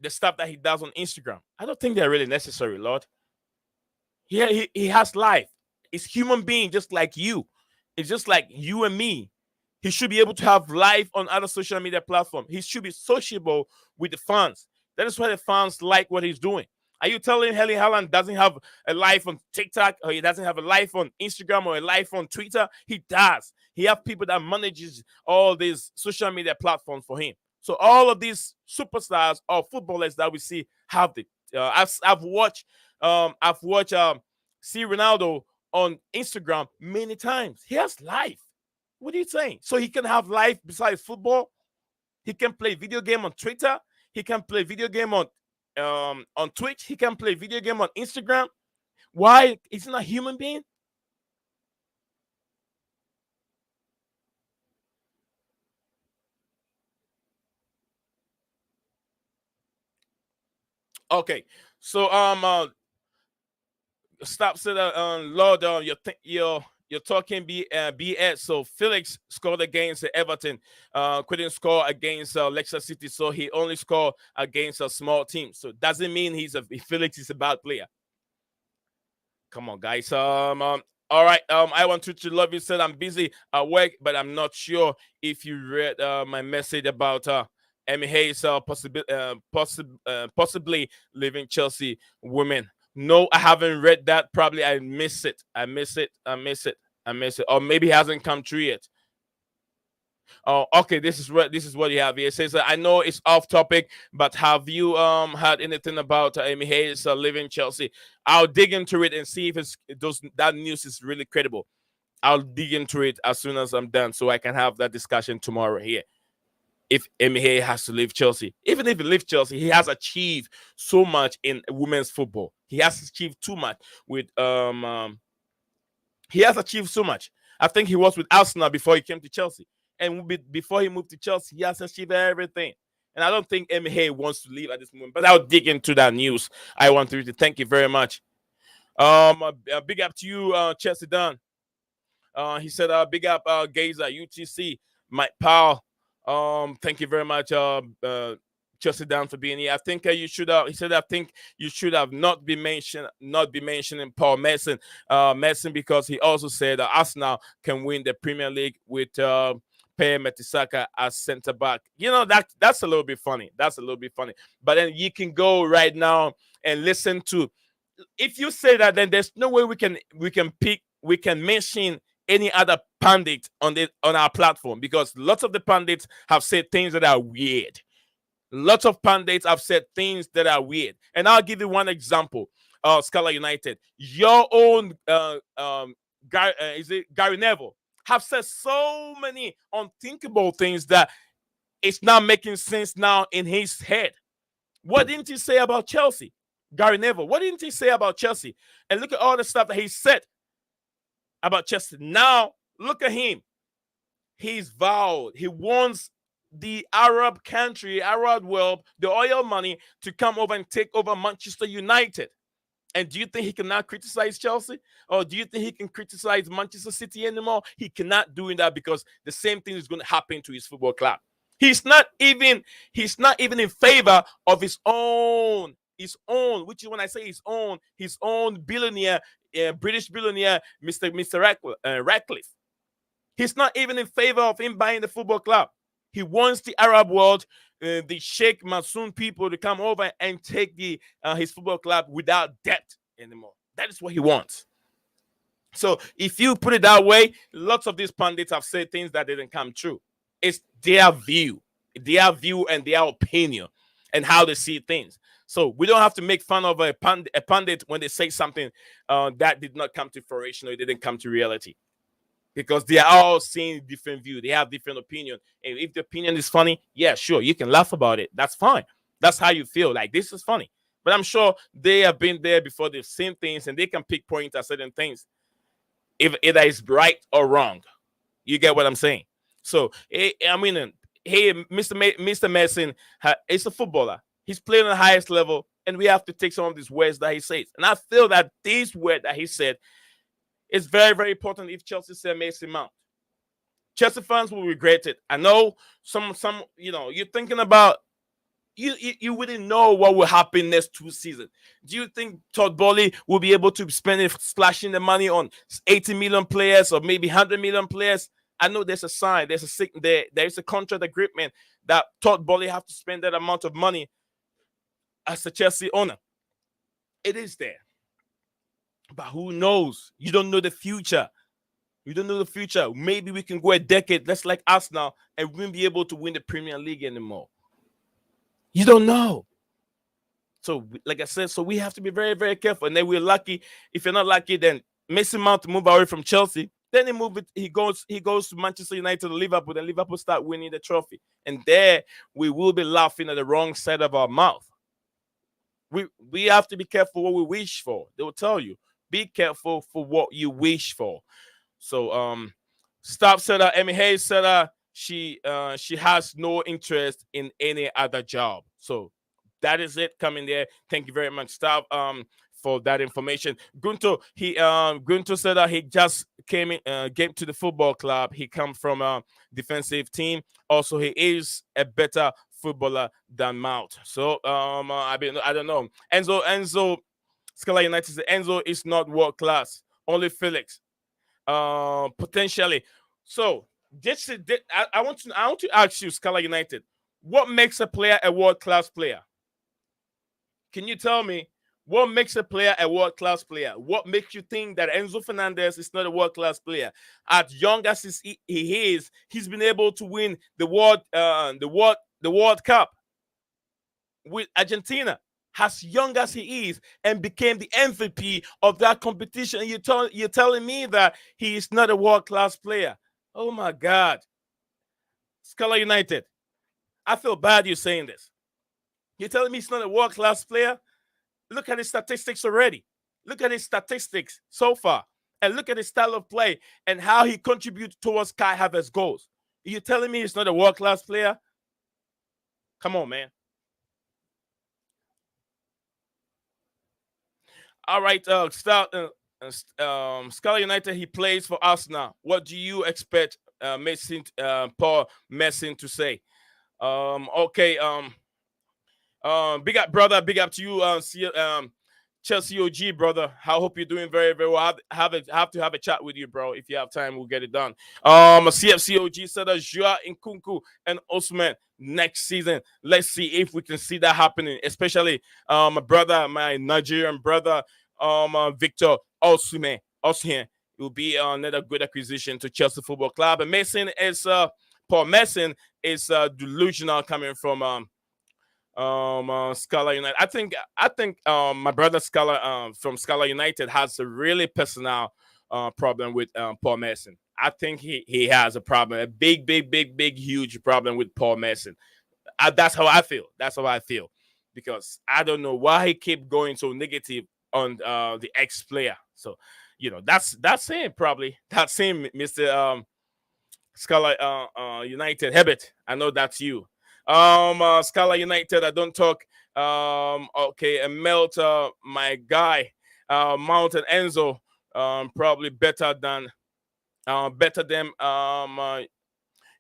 Speaker 1: the stuff that he does on Instagram. I don't think they're really necessary, Lord. Yeah, he has life. He's human being just like you. It's just like you and me. He should be able to have life on other social media platforms. He should be sociable with the fans. That is why the fans like what he's doing. Are you telling Erling Haaland doesn't have a life on TikTok, or he doesn't have a life on Instagram, or a life on Twitter? He does. He have people that manages all these social media platforms for him. So all of these superstars or footballers that we see have the. I've watched. See Ronaldo on Instagram many times. He has life. What are you saying? So he can have life besides football. He can play video game on Twitter. He can play video game on Twitch. He can play video game on Instagram. Why? He's not a human being. Okay, so stop saying Lord, you're talking BS. So Felix scored against Everton, couldn't score against Leicester City, so he only scored against a small team. So doesn't mean Felix is a bad player. Come on, guys. All right. I want to love you. Said I'm busy at work, but I'm not sure if you read my message about Emmy Hayes possibly leaving Chelsea women. No, I haven't read that. Probably I miss it. I miss it. I miss it. I miss it. Or maybe it hasn't come true yet. Oh, okay. This is what you have here. It says I know it's off topic, but have you heard anything about Amy Hayes leaving Chelsea? I'll dig into it and see if that news is really credible. I'll dig into it as soon as I'm done, so I can have that discussion tomorrow here. If Amy Hayes has to leave Chelsea, even if he leaves Chelsea, he has achieved so much in women's football. He has achieved too much with He has achieved so much. I think he was with Arsenal before he came to Chelsea. And before he moved to Chelsea, he has achieved everything. And I don't think Emmy Hay wants to leave at this moment. But I'll dig into that news. I want to thank you very much. Big up to you, Chelsea Dunn. He said, big up, Gazer, UTC, Mike Powell. Thank you very much, Chelsea Dunn, for being here. I think you should have. He said, I think you should have not be mentioning Paul Merson, because he also said that Arsenal can win the Premier League with Per Mertesacker as centre back. You know, that's a little bit funny. That's a little bit funny. But then you can go right now and listen to. If you say that, then there's no way we can mention any other pundit on our platform, because lots of the pundits have said things that are weird. Lots of pundits have said things that are weird. And I'll give you one example. Scala United, your own is it Gary Neville have said so many unthinkable things that it's not making sense now in his head. What didn't he say about Chelsea? Gary Neville, what didn't he say about Chelsea? And look at all the stuff that he said about Chelsea. Now, look at him. He's vowed. He wants the Arab country, Arab world, the oil money to come over and take over Manchester United. And do you think he cannot criticize Chelsea? Or do you think he can criticize Manchester City anymore? He cannot do that because the same thing is going to happen to his football club. He's not even in favor of his own, which is when I say his own billionaire, British billionaire, Mr. Ratcliffe. He's not even in favor of him buying the football club. He wants the Arab world, the Sheikh Mansour people to come over and take his football club without debt anymore. That is what he wants. So if you put it that way, lots of these pundits have said things that didn't come true. It's their view and their opinion and how they see things. So we don't have to make fun of a pundit when they say something that did not come to fruition or it didn't come to reality. Because they are all seeing different view. They have different opinion. And if the opinion is funny, yeah, sure, you can laugh about it. That's fine. That's how you feel. Like, this is funny. But I'm sure they have been there before. They've seen things and they can pick points at certain things. If either it's right or wrong. You get what I'm saying? So, Mr. Merson is a footballer. He's playing on the highest level. And we have to take some of these words that he says. And I feel that these words that he said, it's very, very important if Chelsea sell Mason Mount. Chelsea fans will regret it. I know some you're thinking about you wouldn't know what will happen next 2 seasons. Do you think Todd Bowley will be able to spend it splashing the money on 80 million players or maybe 100 million players? I know there's a sign, there's a contract agreement that Todd Bowley have to spend that amount of money as a Chelsea owner. It is there. But who knows? You don't know the future. You don't know the future. Maybe we can go a decade, just like us now, and we won't be able to win the Premier League anymore. You don't know. So, like I said, so we have to be very, very careful. And then we're lucky. If you're not lucky, then Mason Mount to move away from Chelsea. Then he goes to Manchester United or Liverpool, and Liverpool start winning the trophy. And there we will be laughing at the wrong side of our mouth. We have to be careful what we wish for. They will tell you. Be careful for what you wish for. So, staff setter Emmy Hayes said she has no interest in any other job. So that is it coming there. Thank you very much, staff, for that information. Gunto said that he just came to the football club. He comes from a defensive team. Also, he is a better footballer than Mount. So I don't know. Enzo Scala United said Enzo is not world class. Only Felix. Potentially. So I want to ask you, Scala United, what makes a player a world class player? Can you tell me what makes a player a world class player? What makes you think that Enzo Fernandez is not a world class player? As young as he is, he's been able to win the World Cup with Argentina. As young as he is, and became the MVP of that competition. You're telling me that he is not a world-class player. Oh my God. Scala United, I feel bad you saying this. You're telling me he's not a world-class player? Look at his statistics already. Look at his statistics so far. And look at his style of play and how he contributes towards Kai Havertz's goals. You're telling me he's not a world-class player? Come on, man. All right, Scala United, he plays for Arsenal. What do you expect Paul Merson to say? Okay, big up, brother. Big up to you, Chelsea OG, brother. I hope you're doing very, very well. Have to have a chat with you, bro. If you have time, we'll get it done. CFC OG said that Joao Nkunku and Osman next season. Let's see if we can see that happening. Especially my brother, my Nigerian brother, Victor Osimhen. It will be another good acquisition to Chelsea Football Club. And Paul Merson is delusional coming from Scala United. I think my brother Scala from Scala United has a really personal problem with Paul Merson. I think he has a problem, a big, huge problem with Paul Merson. That's how I feel. That's how I feel, because I don't know why he keep going so negative on the ex player. So, that's him probably. That's him, Mister Scala United. Hebert, I know that's you. Scala United, I don't talk. Okay, and Melt, my guy, Mount and Enzo, probably better than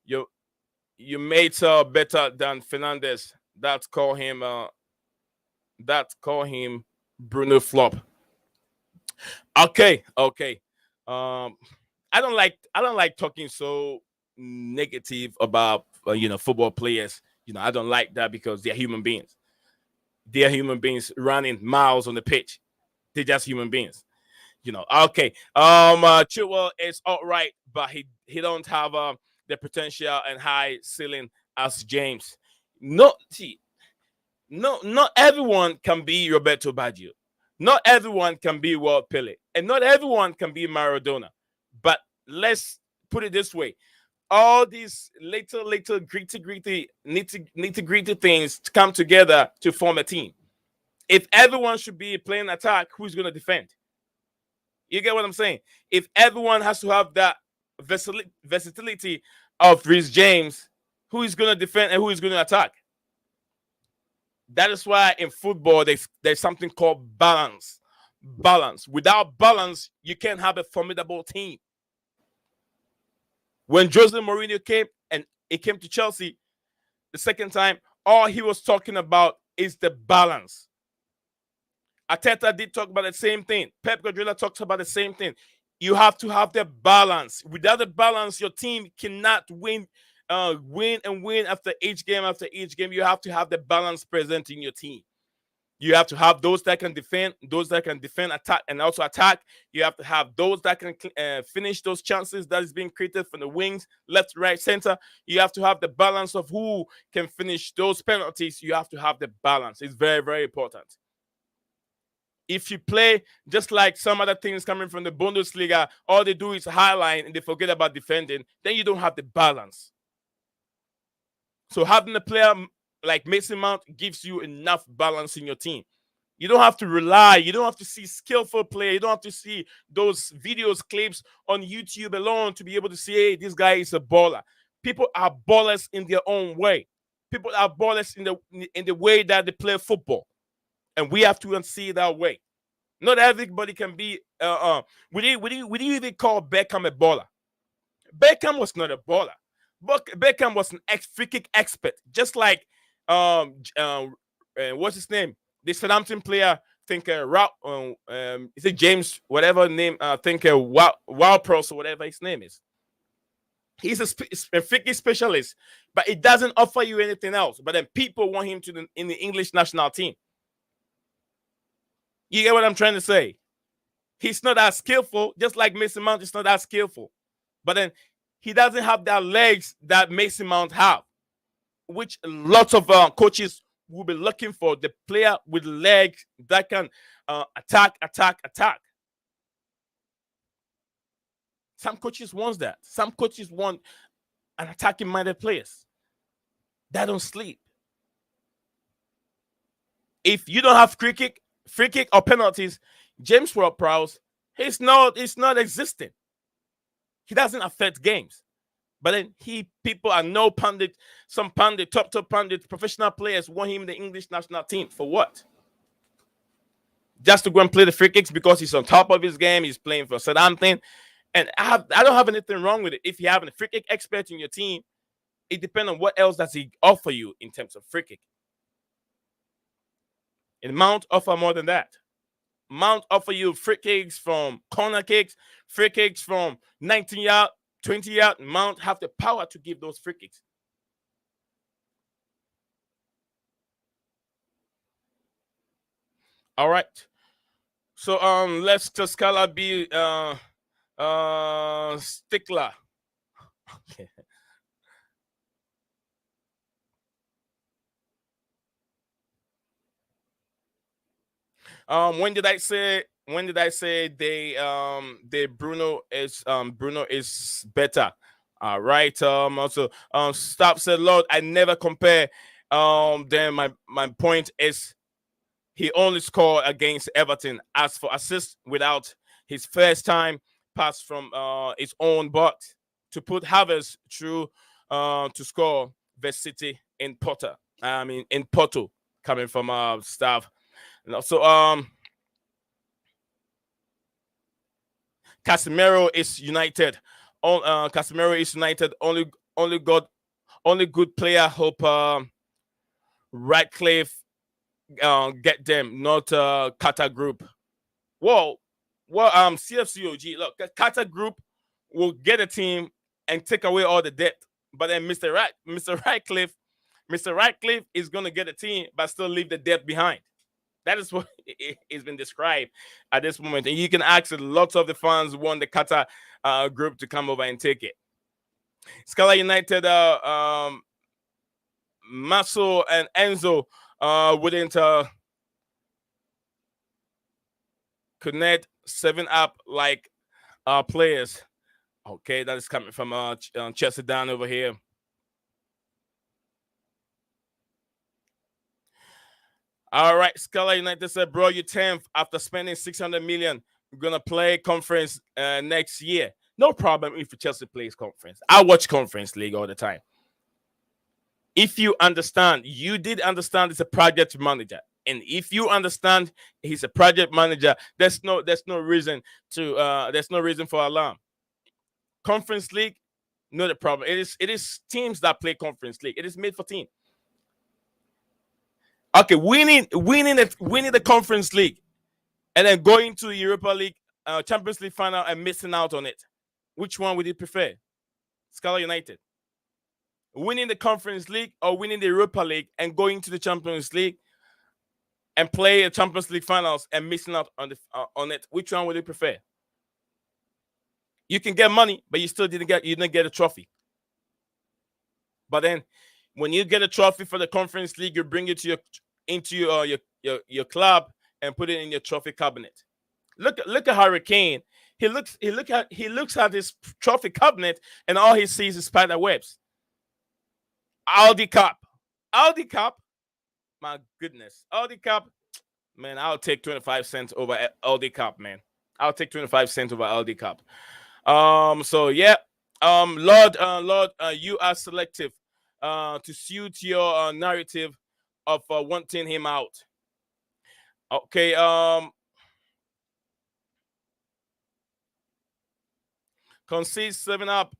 Speaker 1: your your mates are better than Fernandez. That call him Bruno Flop. Okay. Um, I don't like talking so negative about football players. I don't like that because they're human beings. They're human beings running miles on the pitch. They're just human beings. Okay. Chilwell is all right, but he don't have the potential and high ceiling as James. No, see, no, not everyone can be Roberto Baggio. Not everyone can be World Pele, and not everyone can be Maradona. But let's put it this way: all these little gritty, nitty gritty things come together to form a team. If everyone should be playing attack, who's going to defend? You get what I'm saying? If everyone has to have that versatility of Rhys James, who is going to defend and who is going to attack? That is why in football there's something called balance. Balance. Without balance, you can't have a formidable team. When Jose Mourinho came to Chelsea the second time, all he was talking about is the balance. Arteta did talk about the same thing. Pep Guardiola talks about the same thing. You have to have the balance. Without the balance, your team cannot win and win after each game. After each game, you have to have the balance present in your team. You have to have those that can defend, attack, and also attack. You have to have those that can finish those chances that is being created from the wings, left, right, center. You have to have the balance of who can finish those penalties. You have to have the balance. It's very, very important. If you play just like some other things coming from the Bundesliga, all they do is highline and they forget about defending, then you don't have the balance. So having a player like Mason Mount gives you enough balance in your team. You don't have to rely. You don't have to see skillful play. You don't have to see those videos, clips on YouTube alone to be able to say, hey, this guy is a baller. People are ballers in their own way. People are ballers in the way that they play football. And we have to see that way. Not everybody can be. Would you even call Beckham a baller? Beckham was not a baller. But Beckham was an free kick expert, just like what's his name? The Southampton player. Think is it James? Whatever name. Think Wild Pros or whatever his name is. He's a free kick specialist, but it doesn't offer you anything else. But then people want him in the English national team. You get what I'm trying to say? He's not as skillful, just like Mason Mount is not as skillful. But then he doesn't have that legs that Mason Mount have, which lots of coaches will be looking for. The player with legs that can attack. Some coaches want that. Some coaches want an attacking-minded players that don't sleep. If you don't have free kick or penalties, James Ward-Prowse, he's not existing. He doesn't affect games. But then people are some pundit, top pundit, professional players want him in the English national team. For what? Just to go and play the free kicks because he's on top of his game. He's playing for Southampton. And I don't have anything wrong with it. If you have a free kick expert in your team, it depends on what else does he offer you in terms of free kick. And Mount offer more than that. Mount offer you free kicks from corner kicks, free kicks from 19 yard, 20 yard. Mount have the power to give those free kicks. All right. So let's just be stickler. Okay. When did I say when did I say Bruno is better? All right. Also Stop said, Lord, I never compare. Then my point is he only scored against Everton. As for assists, without his first time pass from his own box to put Havertz through to score the City in in Porto, coming from staff. And also Casemiro is United. Casemiro is United. Only good player. Hope Radcliffe get them, not Qatar Group. Well, CFCOG. Look, Qatar Group will get a team and take away all the debt, but then Mr. Radcliffe is gonna get a team, but still leave the debt behind. That is what it's been described at this moment. And you can ask lots of the fans want the Qatar group to come over and take it. Scala United, Maso and Enzo wouldn't connect 7-up like players. Okay, that is coming from Chelsea down over here. All right, Scala United said, bro, you're 10th after spending 600 million. We're going to play conference next year. No problem if Chelsea plays conference. I watch conference league all the time. If you understand, you did understand it's a project manager. And if you understand he's a project manager, there's no reason for alarm. Conference league, not a problem. It is teams that play conference league. It is made for teams. Okay, winning the conference league and then going to Europa League, Champions League final and missing out on it. Which one would you prefer? Scala United. Winning the conference league or winning the Europa League and going to the Champions League and play a Champions League finals and missing out on it. Which one would you prefer? You can get money, but you still didn't get a trophy. But then when you get a trophy for the conference league, you bring it into your club and put it in your trophy cabinet. Look at Hurricane. He looks at his trophy cabinet and all he sees is spider webs. Aldi Cup. My goodness. Aldi Cup. Man, I'll take 25 cents over Aldi Cup, man. I'll take 25 cents over Aldi Cup. So yeah. Lord, you are selective to suit your narrative of wanting him out. Okay, concede 7-up,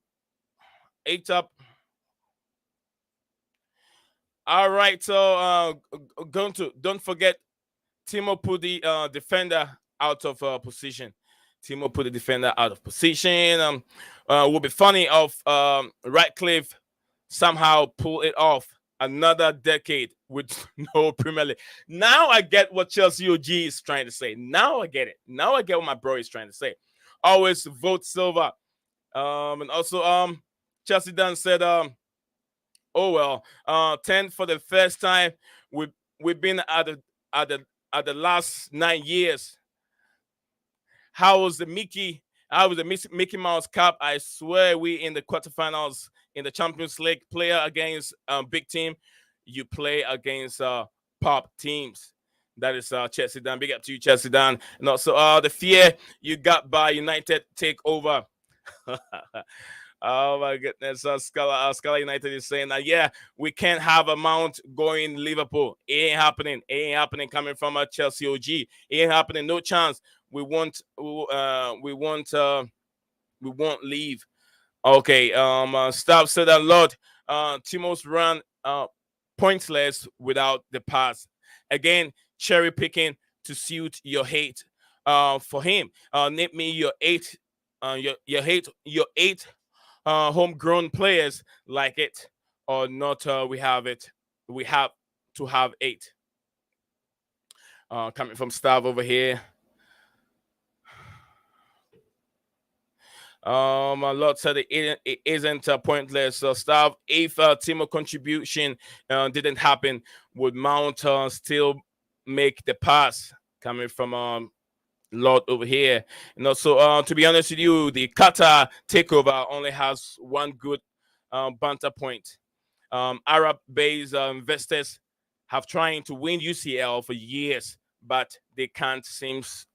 Speaker 1: 8-up. All right, so don't forget Timo put the defender out of position. Timo put the defender out of position. Would be funny if Radcliffe somehow pull it off another decade with no Premier League. Now I get what Chelsea OG is trying to say. Now I get it. Now I get what my bro is trying to say. Always vote Silva. And also Chelsea Dan said oh well, 10 for the first time. We've been at the last 9 years. How was the Mickey Mouse Cup? I swear we in the quarterfinals in the Champions League. Player against big team, you play against pop teams. That is Chelsea Dan. Big up to you, Chelsea Dan. And also the fear you got by United take over. Oh my goodness. Scala United is saying that yeah, we can't have a Mount going Liverpool. It ain't happening. It ain't happening coming from a Chelsea OG. It ain't happening. No chance. We won't leave. Okay, Staff said a lot. Timo's run pointless without the pass. Again, cherry picking to suit your hate for him. Name me your eight homegrown players like it or not. We have it. We have to have 8. Coming from Stav over here. A lot said it isn't pointless. Stav, if Timo contribution didn't happen, would Mount still make the pass? Coming from lot over here. And also, to be honest with you, the Qatar takeover only has one good banter point. Arab-based investors have trying to win UCL for years, but they can't. Seems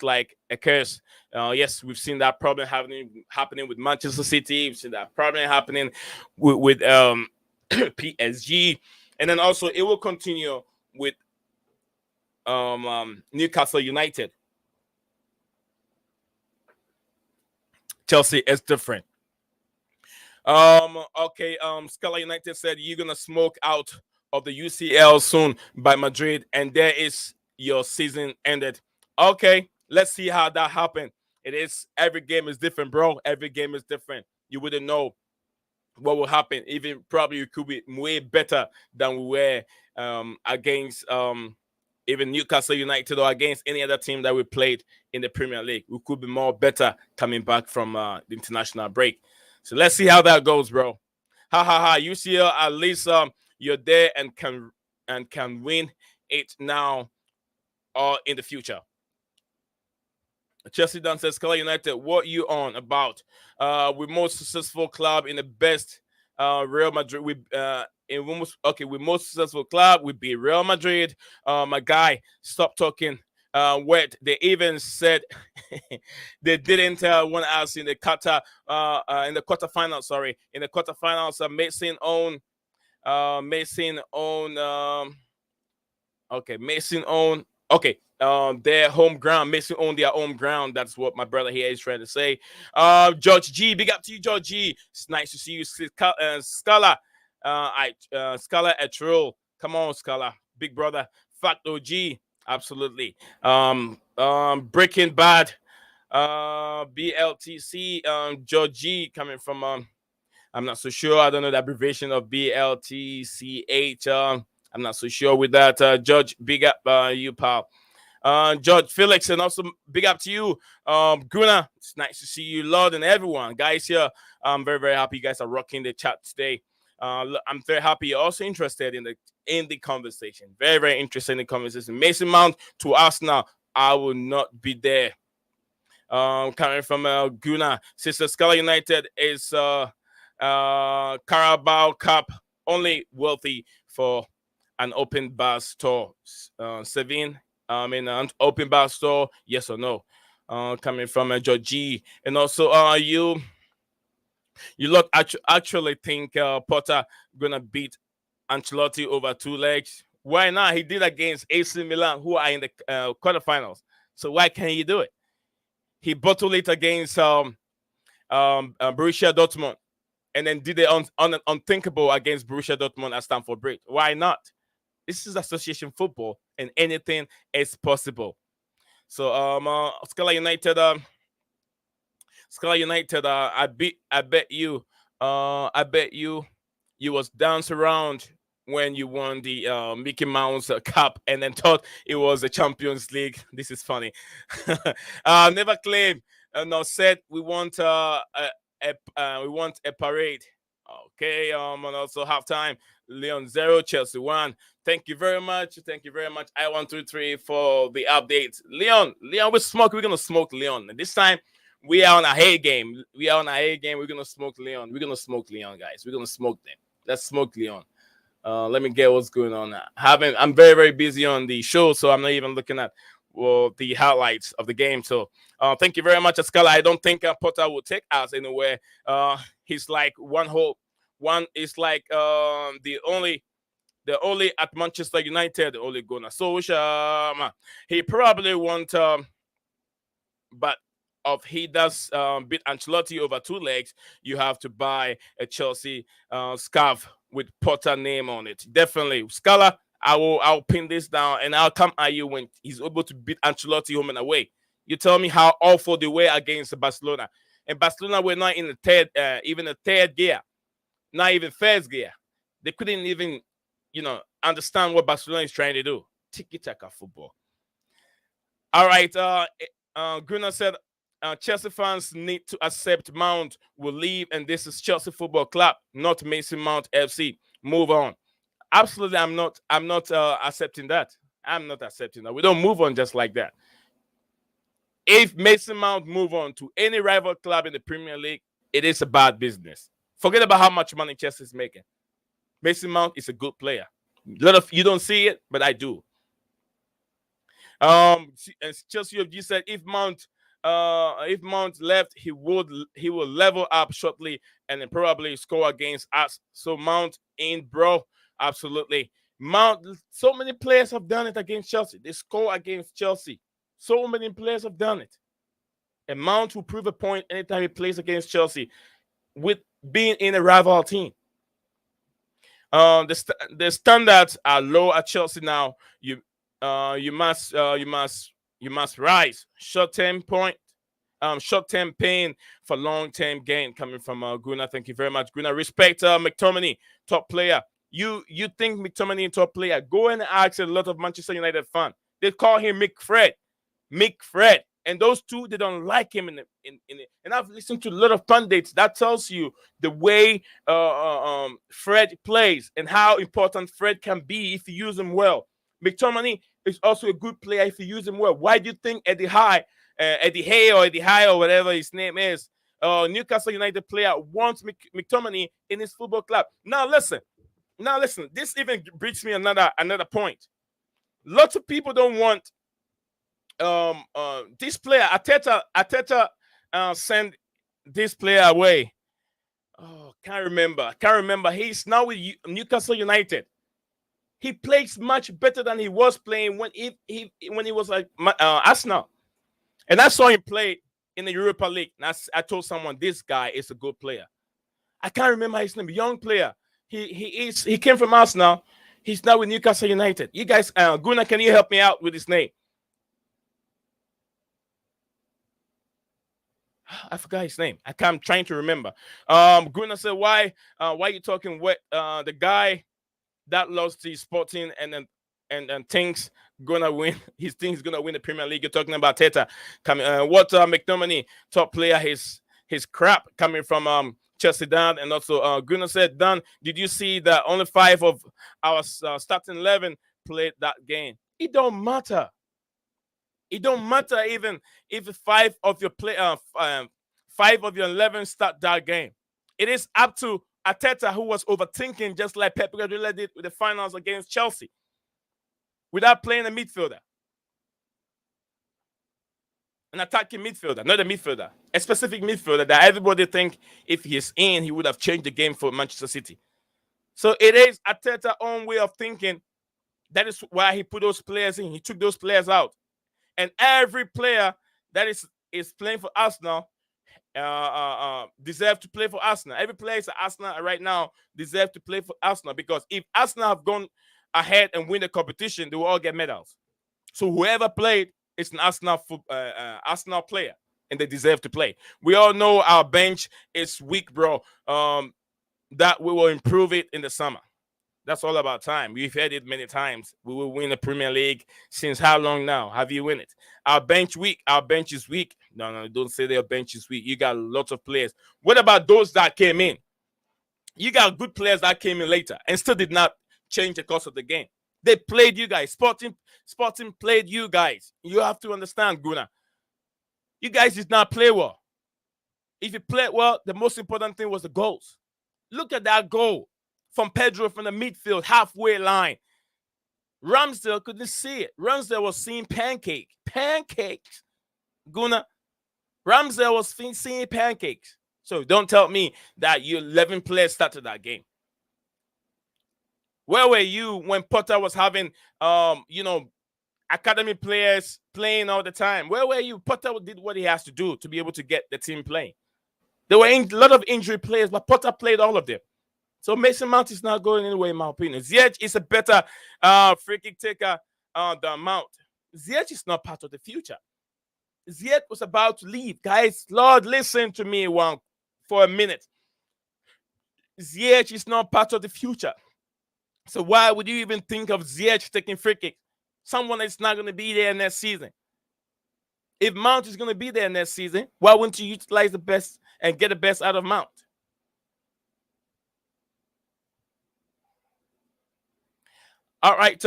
Speaker 1: like a curse. Yes, we've seen that problem happening with Manchester City. We've seen that problem happening with PSG, and then also it will continue with Newcastle United. Chelsea is different. Okay. Scala United said you're gonna smoke out of the UCL soon by Madrid, and there is your season ended. Okay, let's see how that happened. It is every game is different, bro. Every game is different. You wouldn't know what will happen. Even probably you could be way better than we were against even Newcastle United or against any other team that we played in the Premier League. We could be more better coming back from the international break. So let's see how that goes, bro. Ha ha ha. UCL, at least you're there and can win it now or in the future. Chelsea Dan says, Scala United, what you on about? We're most successful club in the best Real Madrid. We're most successful club. We beat Real Madrid. My guy, stop talking. Wet. They even said they didn't want us in the quarterfinals. Sorry, in the quarterfinals. Mason own. Okay, their home ground. Mason own their home ground. That's what my brother here is trying to say. George G, big up to you, George G. It's nice to see you, Scala. Scala at roll. Come on, Scala, big brother. Facto G, absolutely. Breaking Bad. BLTC. George G coming from I'm not so sure. I don't know the abbreviation of BLTCH. I'm not so sure with that. George, big up you, pal. George Felix, and also big up to you. Gunnar, it's nice to see you, Lord, and everyone. Guys here, I'm very, very happy you guys are rocking the chat today. I'm very happy you're also interested in the conversation. Very, very interested in the conversation. Mason Mount to Arsenal. I will not be there. Coming from Gunnar, Sister Scala United is Carabao Cup only wealthy for an open bar store. Sevin, in an open bar store, yes or no? Coming from Georgie, and also you lot actually think Potter gonna beat Ancelotti over two legs? Why not? He did against AC Milan, who are in the quarterfinals. So why can't he do it? He bottled it against Borussia Dortmund, and then did the unthinkable against Borussia Dortmund at Stamford Bridge. Why not? This is association football, and anything is possible. So, Scala United, I bet you, you was dance around when you won the Mickey Mouse Cup, and then thought it was the Champions League. This is funny. Never claimed, no, said we want a parade. Okay, and also halftime, Leon 0, Chelsea 1. Thank you very much. Thank you very much. I123 for the update. Leon, we smoke. We're gonna smoke Leon. And this time we are on a hay game. We're gonna smoke Leon. We're gonna smoke Leon, guys. We're gonna smoke them. Let's smoke Leon. Let me get what's going on now. I'm very, very busy on the show, so I'm not even looking at the highlights of the game. So thank you very much, Scala. I don't think Potter will take us anywhere. He's like one is like the only at Manchester United, Ole Gunnar Solskjaer. He probably won't, but if he does beat Ancelotti over two legs, you have to buy a Chelsea scarf with Potter name on it. Definitely, Scala. I'll pin this down and I'll come at you when he's able to beat Ancelotti home and away. You tell me how awful they were against Barcelona, and Barcelona were not in the even the third gear, not even first gear. They couldn't even, understand what Barcelona is trying to do. Tiki-taka football. All right. Gunnar said Chelsea fans need to accept Mount will leave, and this is Chelsea Football Club, not Mason Mount FC. Move on. Absolutely, I'm not accepting that. I'm not accepting that. We don't move on just like that. If Mason Mount move on to any rival club in the Premier League, it is a bad business. Forget about how much money Chelsea is making. Mason Mount is a good player. A lot of you don't see it, but I do. And Chelsea of you said if Mount left, he will level up shortly and then probably score against us. So Mount in, bro, absolutely. Mount. So many players have done it against Chelsea. They score against Chelsea. So many players have done it. And Mount will prove a point anytime he plays against Chelsea, with being in a rival team. The standards are low at Chelsea now. You must rise. Short-term pain for long-term gain, coming from Guna. Thank you very much, Guna. Respect McTominay, top player. You think McTominay top player? Go and ask a lot of Manchester United fans. They call him Mick Fred. And those two, they don't like him in and I've listened to a lot of pundits. That tells you the way Fred plays and how important Fred can be if you use him well. McTominay is also a good player if you use him well. Why do you think Eddie Hay or whatever his name is, Newcastle United player, wants McTominay in his football club? Now listen. This even brings me another point. Lots of people don't want this player. Ateta sent this player away. Oh, can't remember. He's now with Newcastle United. He plays much better than he was playing when he was like Arsenal. And I saw him play in the Europa League. And I told someone this guy is a good player. I can't remember his name. Young player. He came from Arsenal. He's now with Newcastle United. You guys, Gunnar, can you help me out with his name? I forgot his name. I'm trying to remember. Gunnar said, "Why are you talking wet? The guy that lost to Sporting and thinks gonna win. He thinks he's gonna win the Premier League. You're talking about Teta coming. What McTominay, top player, his crap coming from Chelsea down. And also Gunnar said, Dan, did you see that only 5 of our starting 11 played that game? It don't matter. It don't matter even if 5 of your 5 of your 11 start that game. It is up to Arteta, who was overthinking, just like Pep Guardiola did with the finals against Chelsea, without playing a midfielder. An attacking midfielder, not a midfielder. A specific midfielder that everybody think if he's in, he would have changed the game for Manchester City. So it is Arteta's own way of thinking. That is why he put those players in. He took those players out. And every player that is playing for Arsenal deserve to play for Arsenal. Every player is at Arsenal right now deserve to play for Arsenal, because if Arsenal have gone ahead and win the competition, they will all get medals. So whoever played is an Arsenal player, and they deserve to play. We all know our bench is weak, bro. That we will improve it in the summer. That's all about time. We've heard it many times. We will win the Premier League. Since how long now have you won it? Our bench weak. Our bench is weak. No, don't say their bench is weak. You got lots of players. What about those that came in? You got good players that came in later and still did not change the course of the game. They played you guys. Sporting played you guys. You have to understand, Gunnar. You guys did not play well. If you played well, the most important thing was the goals. Look at that goal from Pedro from the midfield, halfway line. Ramsdale couldn't see it. Ramsdale was seeing pancakes. Gunnar, Ramsdale was seeing pancakes. So don't tell me that you 11 players started that game. Where were you when Potter was having, academy players playing all the time? Where were you? Potter did what he has to do to be able to get the team playing. There were a lot of injury players, but Potter played all of them. So Mason Mount is not going anywhere, in my opinion. Ziyech is a better free kick taker than Mount. Ziyech is not part of the future. Ziyech was about to leave. Guys, Lord, listen to me for a minute. Ziyech is not part of the future. So why would you even think of Ziyech taking free kick? Someone that's not going to be there next season. If Mount is going to be there next season, why wouldn't you utilize the best and get the best out of Mount? All right,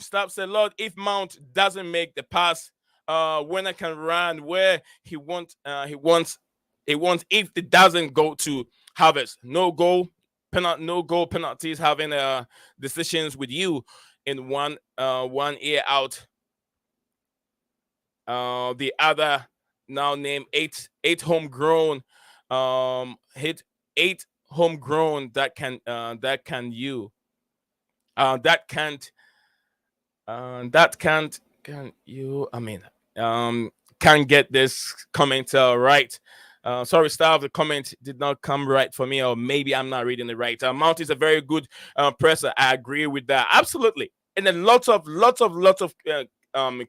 Speaker 1: Stop said, Lord, if Mount doesn't make the pass, Werner can run where he wants. If it doesn't go to Harvest, no goal penalties, having decisions with you in one ear out. The other now named eight homegrown, hit eight homegrown that can you that can't that can't can you I mean can get this comment right. Sorry, staff. The comment did not come right for me, or maybe I'm not reading it right. Mount is a very good presser. I agree with that, absolutely. And then lots of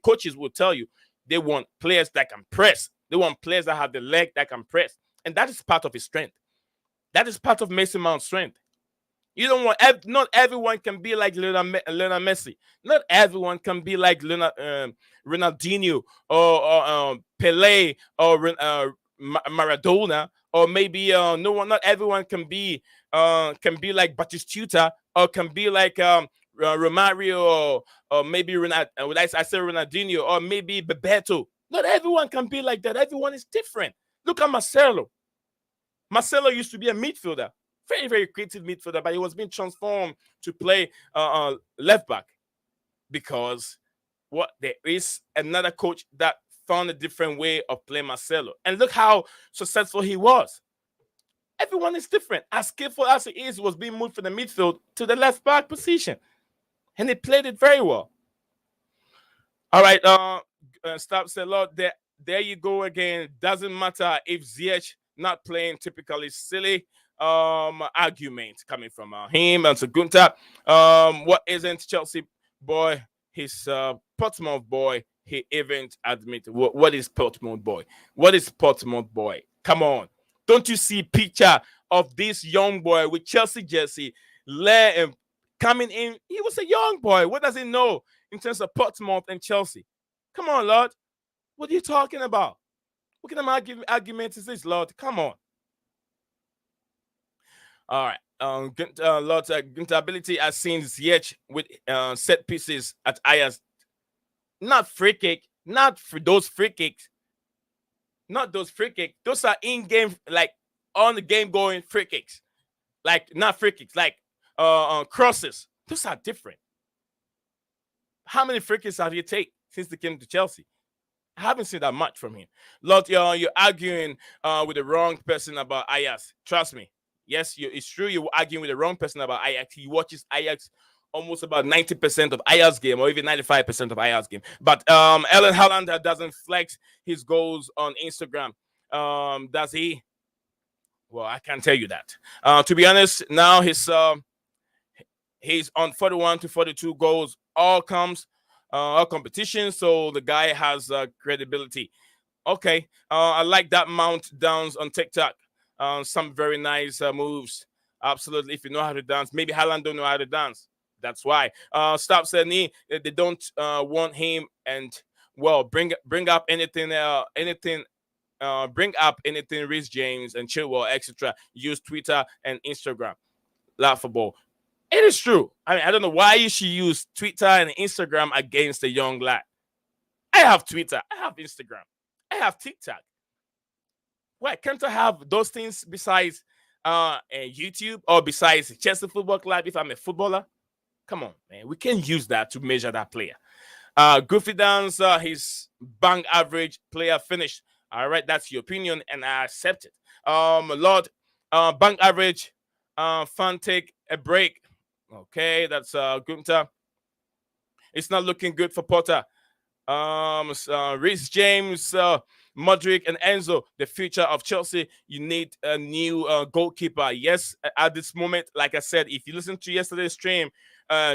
Speaker 1: coaches will tell you they want players that can press. They want players that have the leg that can press, and that is part of his strength. That is part of Mason Mount's strength. You don't want not everyone can be like Lionel Messi. Not everyone can be like Ronaldinho or Pele or Maradona, or maybe not everyone can be like Batistuta, or can be like Romario, or maybe I say Ronaldinho, or maybe Bebeto. Not everyone can be like that. Everyone is different. Look at Marcelo. Marcelo used to be a midfielder, very, very creative midfielder, but he was being transformed to play left back because there is another coach that found a different way of playing Marcelo. And look how successful he was. Everyone is different. As skillful as he is, was being moved from the midfield to the left back position. And he played it very well. All right, stop say, Lord, there you go again. Doesn't matter if Ziyech not playing, typically silly argument coming from him and Sagunta. What isn't Chelsea boy? His Portsmouth boy. He even admit what is Portsmouth boy? What is Portsmouth boy? Come on, don't you see picture of this young boy with Chelsea jersey, coming in? He was a young boy. What does he know in terms of Portsmouth and Chelsea? Come on, Lord. What are you talking about? What kind of argument is this, Lord? Come on. All right. Lord, Gunter ability has seen Ziyech with set pieces at Ayers. Not free kick. Not for those free kicks. Not those free kicks. Those are in-game, like on the game going free kicks. Like not free kicks, like crosses. Those are different. How many free kicks have you taken since they came to Chelsea? I haven't seen that much from him. Lord, you're arguing with the wrong person about Ajax. Trust me. Yes, it's true. You're arguing with the wrong person about Ajax. He watches Ajax almost about 90% of Ajax game, or even 95% of Ajax game. But Erling Haaland doesn't flex his goals on Instagram. Does he? Well, I can't tell you that. To be honest, now he's on 41 to 42 goals. All competition, so the guy has credibility. Okay, I like that Mount downs on TikTok. Some very nice moves. Absolutely, if you know how to dance. Maybe Haaland don't know how to dance. That's why. Stop saying they don't want him, and well, bring up anything. Bring up anything. Rhys James and Chilwell, etc. Use Twitter and Instagram. Laughable. It is true. I mean, I don't know why you should use Twitter and Instagram against a young lad. I have Twitter. I have Instagram. I have TikTok. Why can't I have those things besides YouTube, or besides Chelsea Football Club if I'm a footballer? Come on, man. We can use that to measure that player. Goofy Dance, his bank average player finished. All right, that's your opinion, and I accept it. Lord, bank average, fan take a break. Okay, that's Gunter. It's not looking good for Potter. Rhys James, Modric, and Enzo, the future of Chelsea. You need a new goalkeeper. Yes, at this moment, like I said, if you listen to yesterday's stream,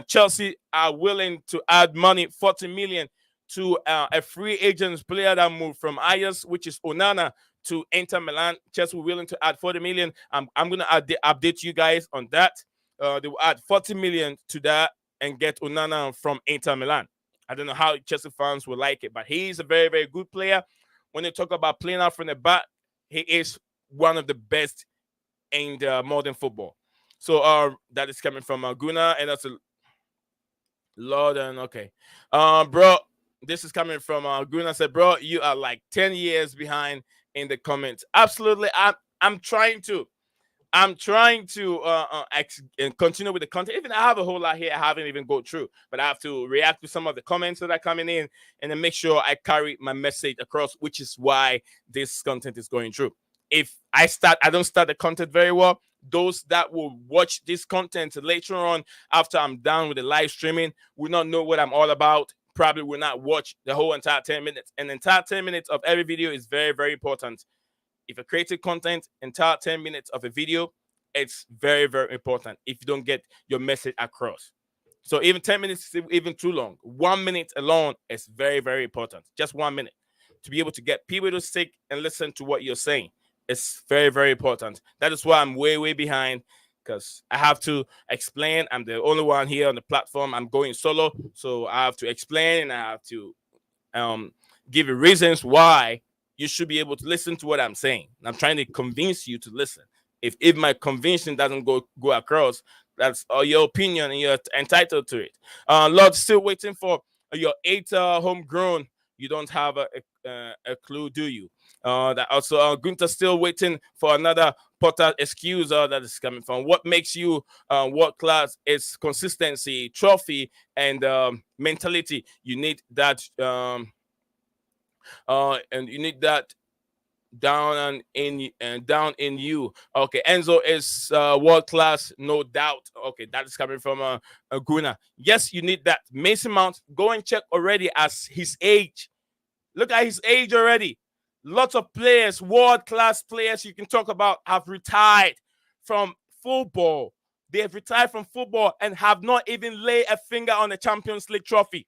Speaker 1: Chelsea are willing to add money, 40 million, to a free agent player that moved from Ajax, which is Onana, to Inter Milan. Chelsea willing to add 40 million. I'm going to update you guys on that. They will add 40 million to that and get Onana from Inter Milan. I don't know how Chelsea fans will like it, but he's a very, very good player. When they talk about playing out from the back, he is one of the best in the modern football. So that is coming from Gunnar, and that's Lord, and okay. Bro, this is coming from Guna said, bro, you are like 10 years behind in the comments. Absolutely. I'm trying to. And continue with the content. Even I have a whole lot here I haven't even go through, but I have to react to some of the comments that are coming in and then make sure I carry my message across, which is why this content is going through. If I don't start the content very well, those that will watch this content later on after I'm done with the live streaming will not know what I'm all about. Probably will not watch the whole entire 10 minutes. And the entire 10 minutes of every video is very, very important. If you're creating content, entire 10 minutes of a video, it's very, very important if you don't get your message across. So even 10 minutes is even too long. 1 minute alone is very, very important. Just 1 minute to be able to get people to stick and listen to what you're saying. It's very, very important. That is why I'm way, way behind, because I have to explain. I'm the only one here on the platform. I'm going solo. So I have to explain and I have to give you reasons why you should be able to listen to what I'm saying. I'm trying to convince you to listen. If my conviction doesn't go across, that's your opinion and you're entitled to it. Lord, still waiting for your 8 homegrown. You don't have a clue, do you? That also Gunther still waiting for another Potter excuse that is coming from. What makes you world class is consistency, trophy, and mentality. You need that. And you need that down in you. Okay, Enzo is world class, no doubt. Okay, that is coming from Guna. Yes, you need that. Mason Mount, go and check already as his age. Look at his age already. Lots of players, world class players you can talk about, have retired from football. They have retired from football and have not even laid a finger on the Champions League trophy.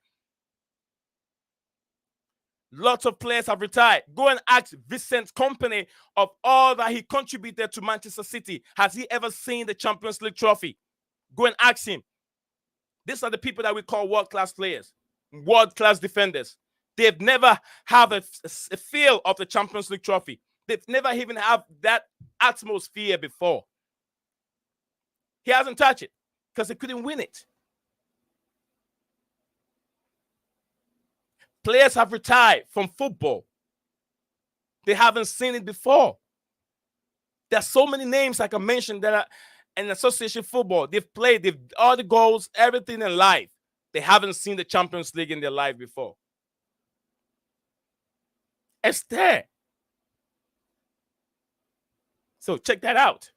Speaker 1: Lots of players have retired. Go and ask Vincent Kompany of all that he contributed to Manchester City. Has he ever seen the Champions League trophy? Go and ask him. These are the people that we call world-class players, world-class defenders. They've never have a feel of the Champions League trophy. They've never even have that atmosphere before. He hasn't touched it because he couldn't win it. Players have retired from football. They haven't seen it before. There's so many names I can mention that are in association football. They've played, all the goals, everything in life. They haven't seen the Champions League in their life before. It's there. So check that out.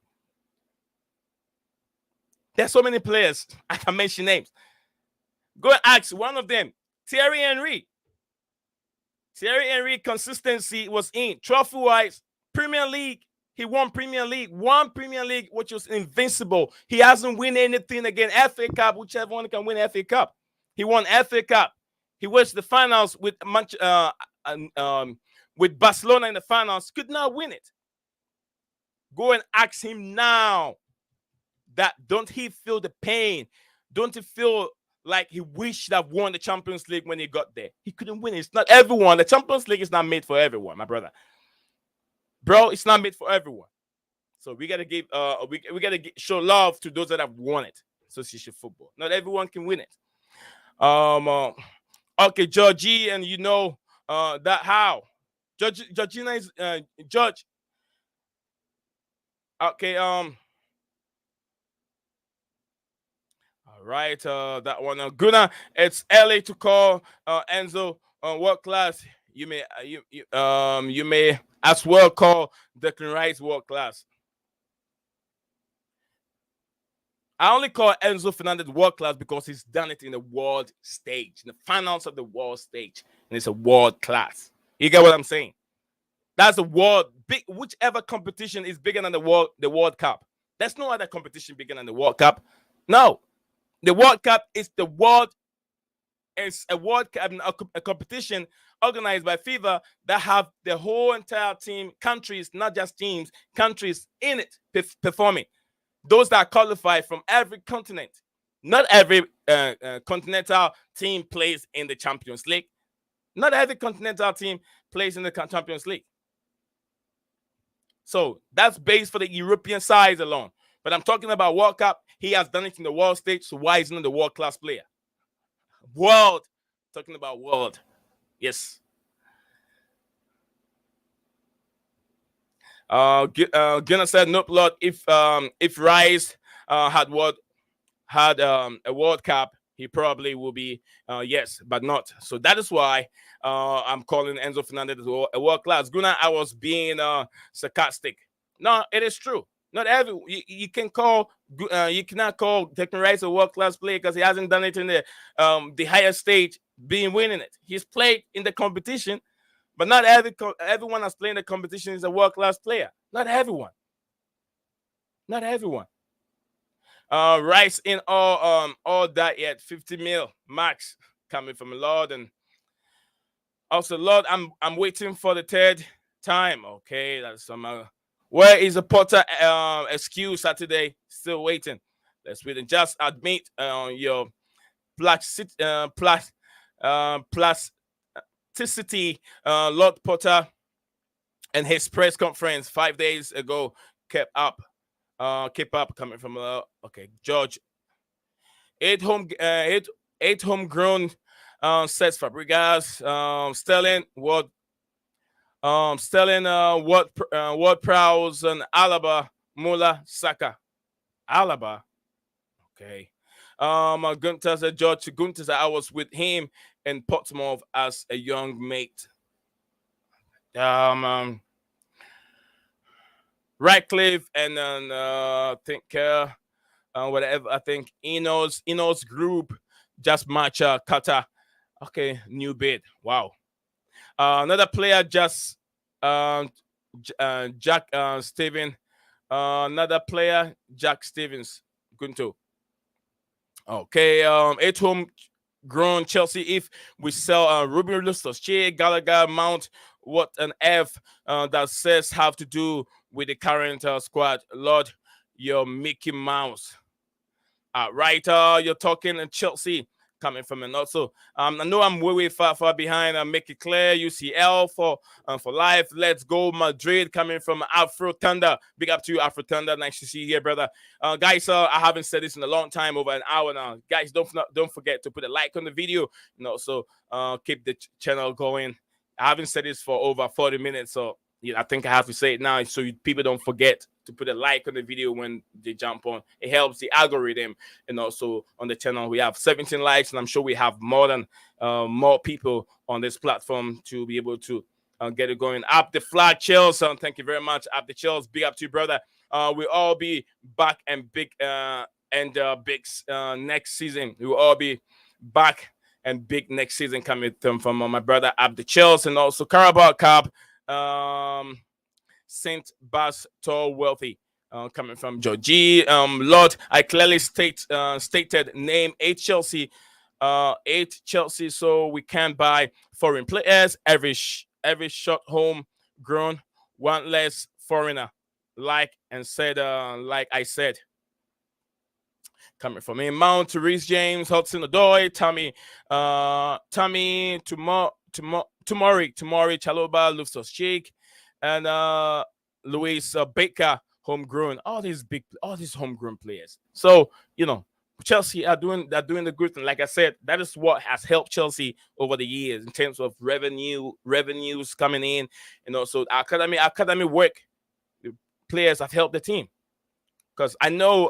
Speaker 1: There's so many players. I can mention names. Go and ask one of them. Thierry Henry. Thierry Henry consistency was in. Trophy-wise, Premier League. He won Premier League. Won Premier League, which was invincible. He hasn't won anything again. FA Cup, whichever one can win FA Cup. He won FA Cup. He reached the finals with Barcelona in the finals. Could not win it. Go and ask him now. That don't he feel the pain? Don't he feel like he wished to have won the Champions League when he got there? He couldn't win it. It's not everyone. The Champions League is not made for everyone, my brother. Bro, it's not made for everyone. So we gotta give we gotta show love to those that have won it. Association football. Not everyone can win it. Okay, Georgie, and you know that how Georgina is George. Okay, all right, that one. Guna, it's early to call Enzo world class. You may you may as well call Declan Rice world class. I only call Enzo Fernandez world class because he's done it in the world stage, in the finals of the world stage, and it's a world class. You get what I'm saying? That's the world big. Whichever competition is bigger than the World Cup. There's no other competition bigger than the World Cup. No, the World Cup is the world. It's a World Cup, a competition organized by FIFA that have the whole entire team, countries, not just teams, countries in it performing. Those that qualify from every continent. Not every continental team plays in the Champions League. Not every continental team plays in the Champions League. So that's based for the European size alone. But I'm talking about World Cup. He has done it in the world stage, so why isn't he the world-class player? world. Talking about world. Yes. Gunnar said, nope, Lord. If Rice had a World Cup, he probably will be yes, but not. So that is why I'm calling Enzo Fernandez a world class. Gunnar, I was being sarcastic. No, it is true. Not every you can call you cannot call Declan Rice a world class player because he hasn't done it in the higher stage, being winning it. He's played in the competition, but not everyone that's playing the competition is a world class player. Not everyone. Not everyone. Rice in all that yet 50 mil max coming from Lord, and also Lord, I'm waiting for the third time. Okay, that's some where is the Potter excuse Saturday? Still waiting. Let's wait and just admit your plasticity. Lord Potter and his press conference 5 days ago kept up. Keep up coming from okay, George. Eight homegrown sets Fabregas, Sterling, Ward Prowse, and Alaba, Muller, Saka. Alaba, okay. Gunter said, George Gunter said, I was with him in Portsmouth as a young mate. Radcliffe and then I think whatever. I think Eno's group just match Qatar. Okay, new bid. Wow. Another player just Jack Steven. Another player Jack Stevens. Gunto. Okay. Eight home grown Chelsea. If we sell Ruben Loftus-Cheek, Gallagher, Mount, what an F that says have to do with the current squad. Lord, you're Mickey Mouse. Right, you're talking Chelsea coming from, and also I know I'm way far behind. Make it clear, UCL for life. Let's go Madrid coming from Afro Thunder. Big up to you, Afro Thunder. Nice to see you here, brother. Guys, I haven't said this in a long time, over an hour now. Guys, don't forget to put a like on the video, and also keep the channel going. I haven't said this for over 40 minutes, so yeah, I think I have to say it now so people don't forget to put a like on the video when they jump on. It helps the algorithm, and also on the channel we have 17 likes, and I'm sure we have more people on this platform to be able to get it going. Up the flag, Chills. Thank you very much. Up the Chills. Big up to you, brother. We'll all be back and big next season. We will all be back and big next season coming from my brother Abdi Chills, and also Carabao Cup. Saint Bas Tall Wealthy coming from Georgie. Lord, I clearly stated name 8 Chelsea, so we can buy foreign players. Every shot home grown, one less foreigner. Like I said. Coming from me, Mount, Reece James, Hudson Odoi, Tommy, Tomori, Chaloba, Loftus-Cheek, and Luis Baker, homegrown. All these homegrown players. So Chelsea are doing the good thing. Like I said, that is what has helped Chelsea over the years in terms of revenues coming in, and also academy work. The players have helped the team. Because I know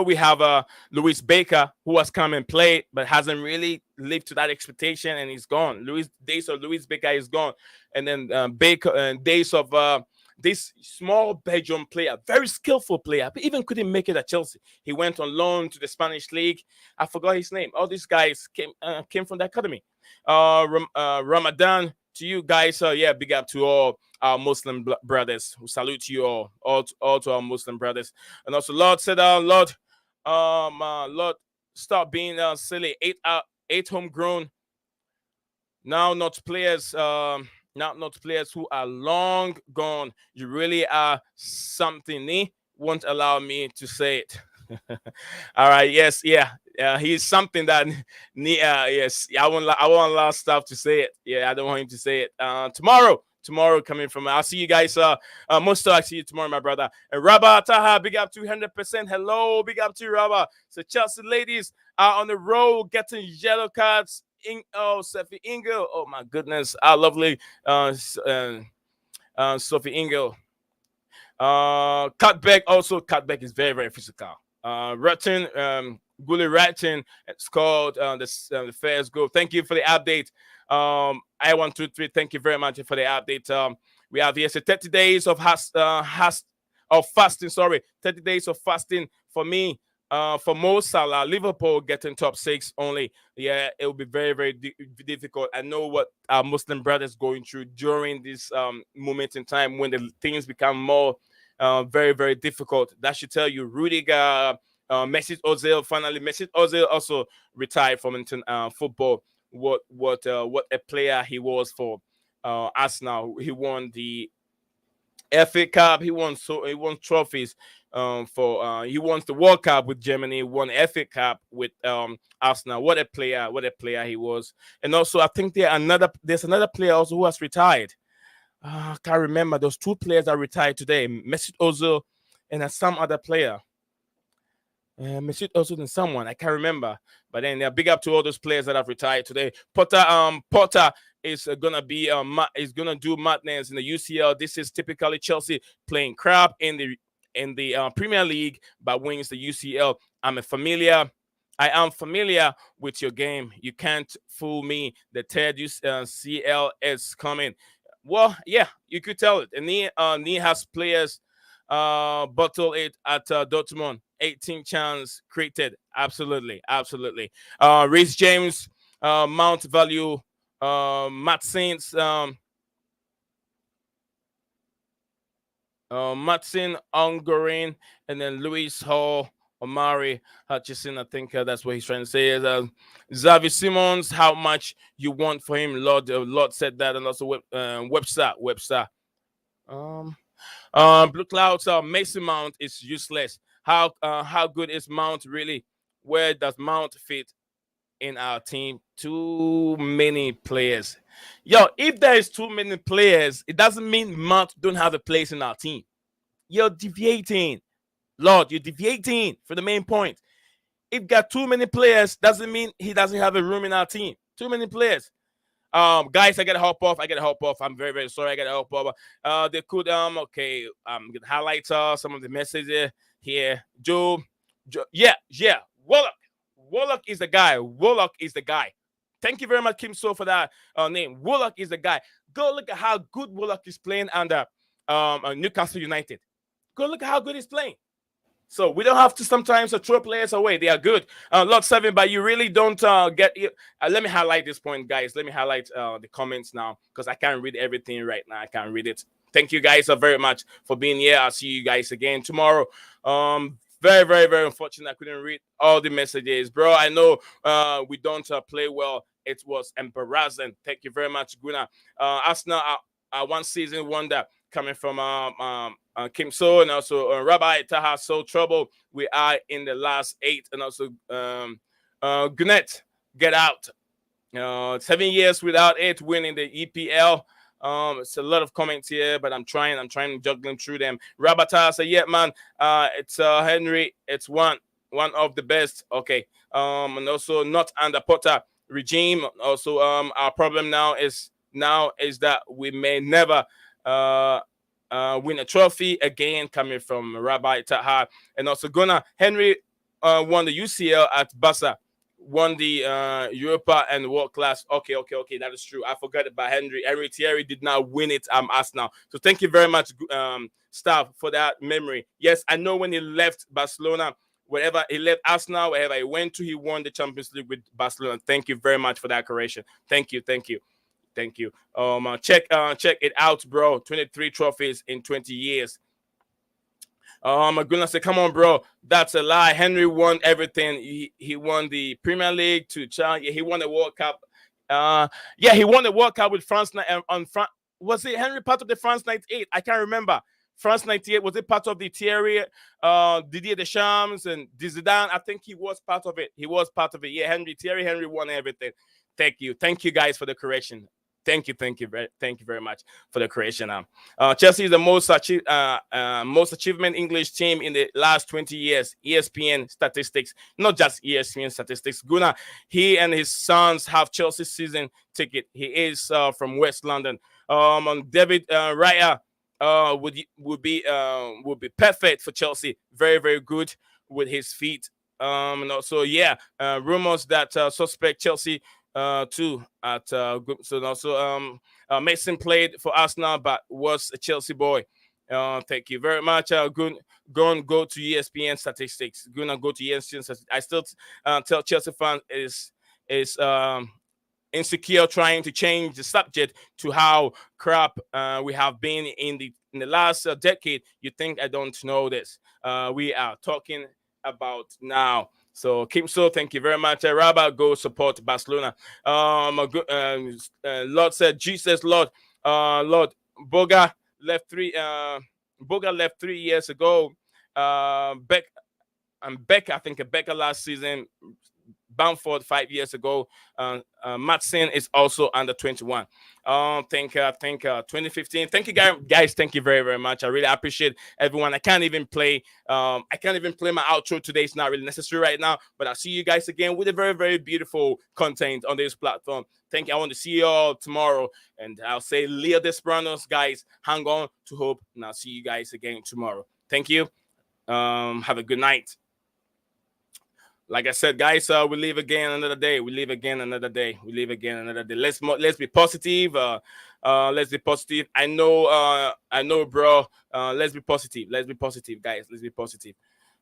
Speaker 1: we have Luis Baker who has come and played but hasn't really lived to that expectation, and he's gone. Luis Baker is gone, and then Baker and days of this small Belgium player, very skillful player, but even couldn't make it at Chelsea. He went on loan to the Spanish league. I forgot his name. All these guys came from the academy. Ramadan to you guys. Big up to all our Muslim brothers. Who salute you all to our Muslim brothers. And also, Lord said, Lord, stop being silly. Eight homegrown. Now not players. Not players who are long gone. You really are something. Won't allow me to say it. All right. Yes. Yeah. He's something that. Yes. I won't allow staff to say it. Yeah. I don't want him to say it. Tomorrow tomorrow coming from. I'll see you guys. Most I see you tomorrow, my brother. And Rabba Taha, big up to 100%. Hello, big up to you, Rabba. So Chelsea ladies are on the road getting yellow cards. Sophie Ingle. Oh my goodness, our lovely Sophie Ingle. Cutback also. Cutback is very very physical. Ratton, Gully Ratton scored the first goal. Thank you for the update. I123. Thank you very much for the update. We have here 30 days of fasting. Sorry, 30 days of fasting for me. For Mo Salah, Liverpool getting top 6 only. Yeah, it will be very, very difficult. I know what our Muslim brothers going through during this moment in time when the things become more very, very difficult. That should tell you Rudiger, Mesut Ozil. Finally, Mesut Ozil also retired from football. What a player he was for Arsenal. He won the FA Cup. He won trophies. He won the World Cup with Germany, won FA Cup with Arsenal. What a player he was. And also I think there's another player also who has retired. I can't remember. Those 2 players that retired today, Mesut Ozil and some other player. Mesut Ozil and someone I can't remember. But then big up to all those players that have retired today. Potter is gonna do madness in the UCL. This is typically Chelsea playing crap in the Premier League, but wins the UCL. I am familiar with your game. You can't fool me. The third UCL is coming. Well, yeah, you could tell it. And he has players bottle it at Dortmund. 18 chance created. Absolutely. Reece James, Mount Value, Matt Saints, Matson Ungarin, and then Lewis Hall, Omari Hutchison. I think that's what he's trying to say. Is Xavi Simons, how much you want for him? Lord said that, and also Webster. Blue Clouds. Mason Mount is useless. How good is Mount really? Where does Mount fit in our team? Too many players. Yo, if there is too many players, it doesn't mean Mount don't have a place in our team. You're deviating. Lord, you're deviating for the main point. If got too many players, doesn't mean he doesn't have a room in our team. Too many players. Guys, I gotta hop off. I'm very, very sorry. I gotta hop off. They could okay. I'm gonna highlight some of the messages here. Joe. Yeah. Warlock is the guy. Thank you very much, Kim So, for that name. Warlock is the guy. Go look at how good Warlock is playing under Newcastle United. Go look at how good he's playing. So we don't have to sometimes throw players away. They are good. Lot 7, but you really don't get it. Let me highlight this point, guys. Let me highlight the comments now because I can't read everything right now. I can't read it. Thank you guys very much for being here. I'll see you guys again tomorrow. Very, very, very unfortunate I couldn't read all the messages. Bro, I know we don't play well. It was embarrassing. Thank you very much, Guna. Arsenal, one season wonder coming from Kim So and also Rabbi Taha So Trouble. We are in the last 8 and also Gunet, get out. 7 years without it winning the EPL. It's a lot of comments here, but I'm trying to juggle through them. Rabata say, yeah, man, it's Henry, it's one of the best. Okay. And also not under Potter regime. Also, our problem now is that we may never win a trophy again, coming from Rabbi Taha. And also Gunnar Henry won the UCL at Barca. Won the Europa and World Class. Okay. That is true. I forgot about Henry. Henry Thierry did not win it. Arsenal. So thank you very much, staff, for that memory. Yes, I know when he left Barcelona, wherever he left Arsenal, wherever he went to, he won the Champions League with Barcelona. Thank you very much for that correction. Thank you. Check it out, bro. 23 trophies in 20 years. Oh my goodness, come on, bro. That's a lie. Henry won everything. He won the Premier League to China. He won the World Cup. He won the World Cup with France on France. Was it Henry part of the France 98? I can't remember. France 98, was it part of the Thierry, Didier Deschamps and Zidane? I think he was part of it. Yeah, Thierry Henry won everything. Thank you guys for the correction. Thank you very much for the creation. Chelsea is the most achievement English team in the last 20 years. ESPN statistics, not just ESPN statistics. Gunnar, he and his sons have Chelsea season ticket. He is from West London. On David Raya would be perfect for Chelsea. Very, very good with his feet. And also, rumors that suspect Chelsea too at so also Mason played for Arsenal but was a Chelsea boy. Thank you very much. Go to ESPN statistics. Gonna go to ESPN statistics. I still tell Chelsea fans is insecure trying to change the subject to how crap we have been in the last decade. You think I don't know this? We are talking about now. So Kim So, thank you very much. Rabba, go support Barcelona. Lord said, Jesus, Lord, Lord Boga left 3 years ago. Beck, I think Becca last season. Bamford 5 years ago. Matson is also under 21. Think 2015. Thank you guys. Thank you very, very much. I really appreciate everyone. I can't even play my outro today. It's not really necessary right now, but I'll see you guys again with a very, very beautiful content on this platform. Thank you. I want to see you all tomorrow, and I'll say Leo Desperados, guys, hang on to hope, and I'll see you guys again tomorrow. Thank you. Have a good night. Like I said, guys, we live again another day. We live again another day. We live again another day. Let's be positive. Let's be positive. I know, bro. Let's be positive. Let's be positive, guys. Let's be positive.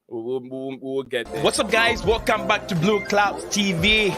Speaker 1: We'll get there. What's up, guys? Welcome back to Blue Clouds TV.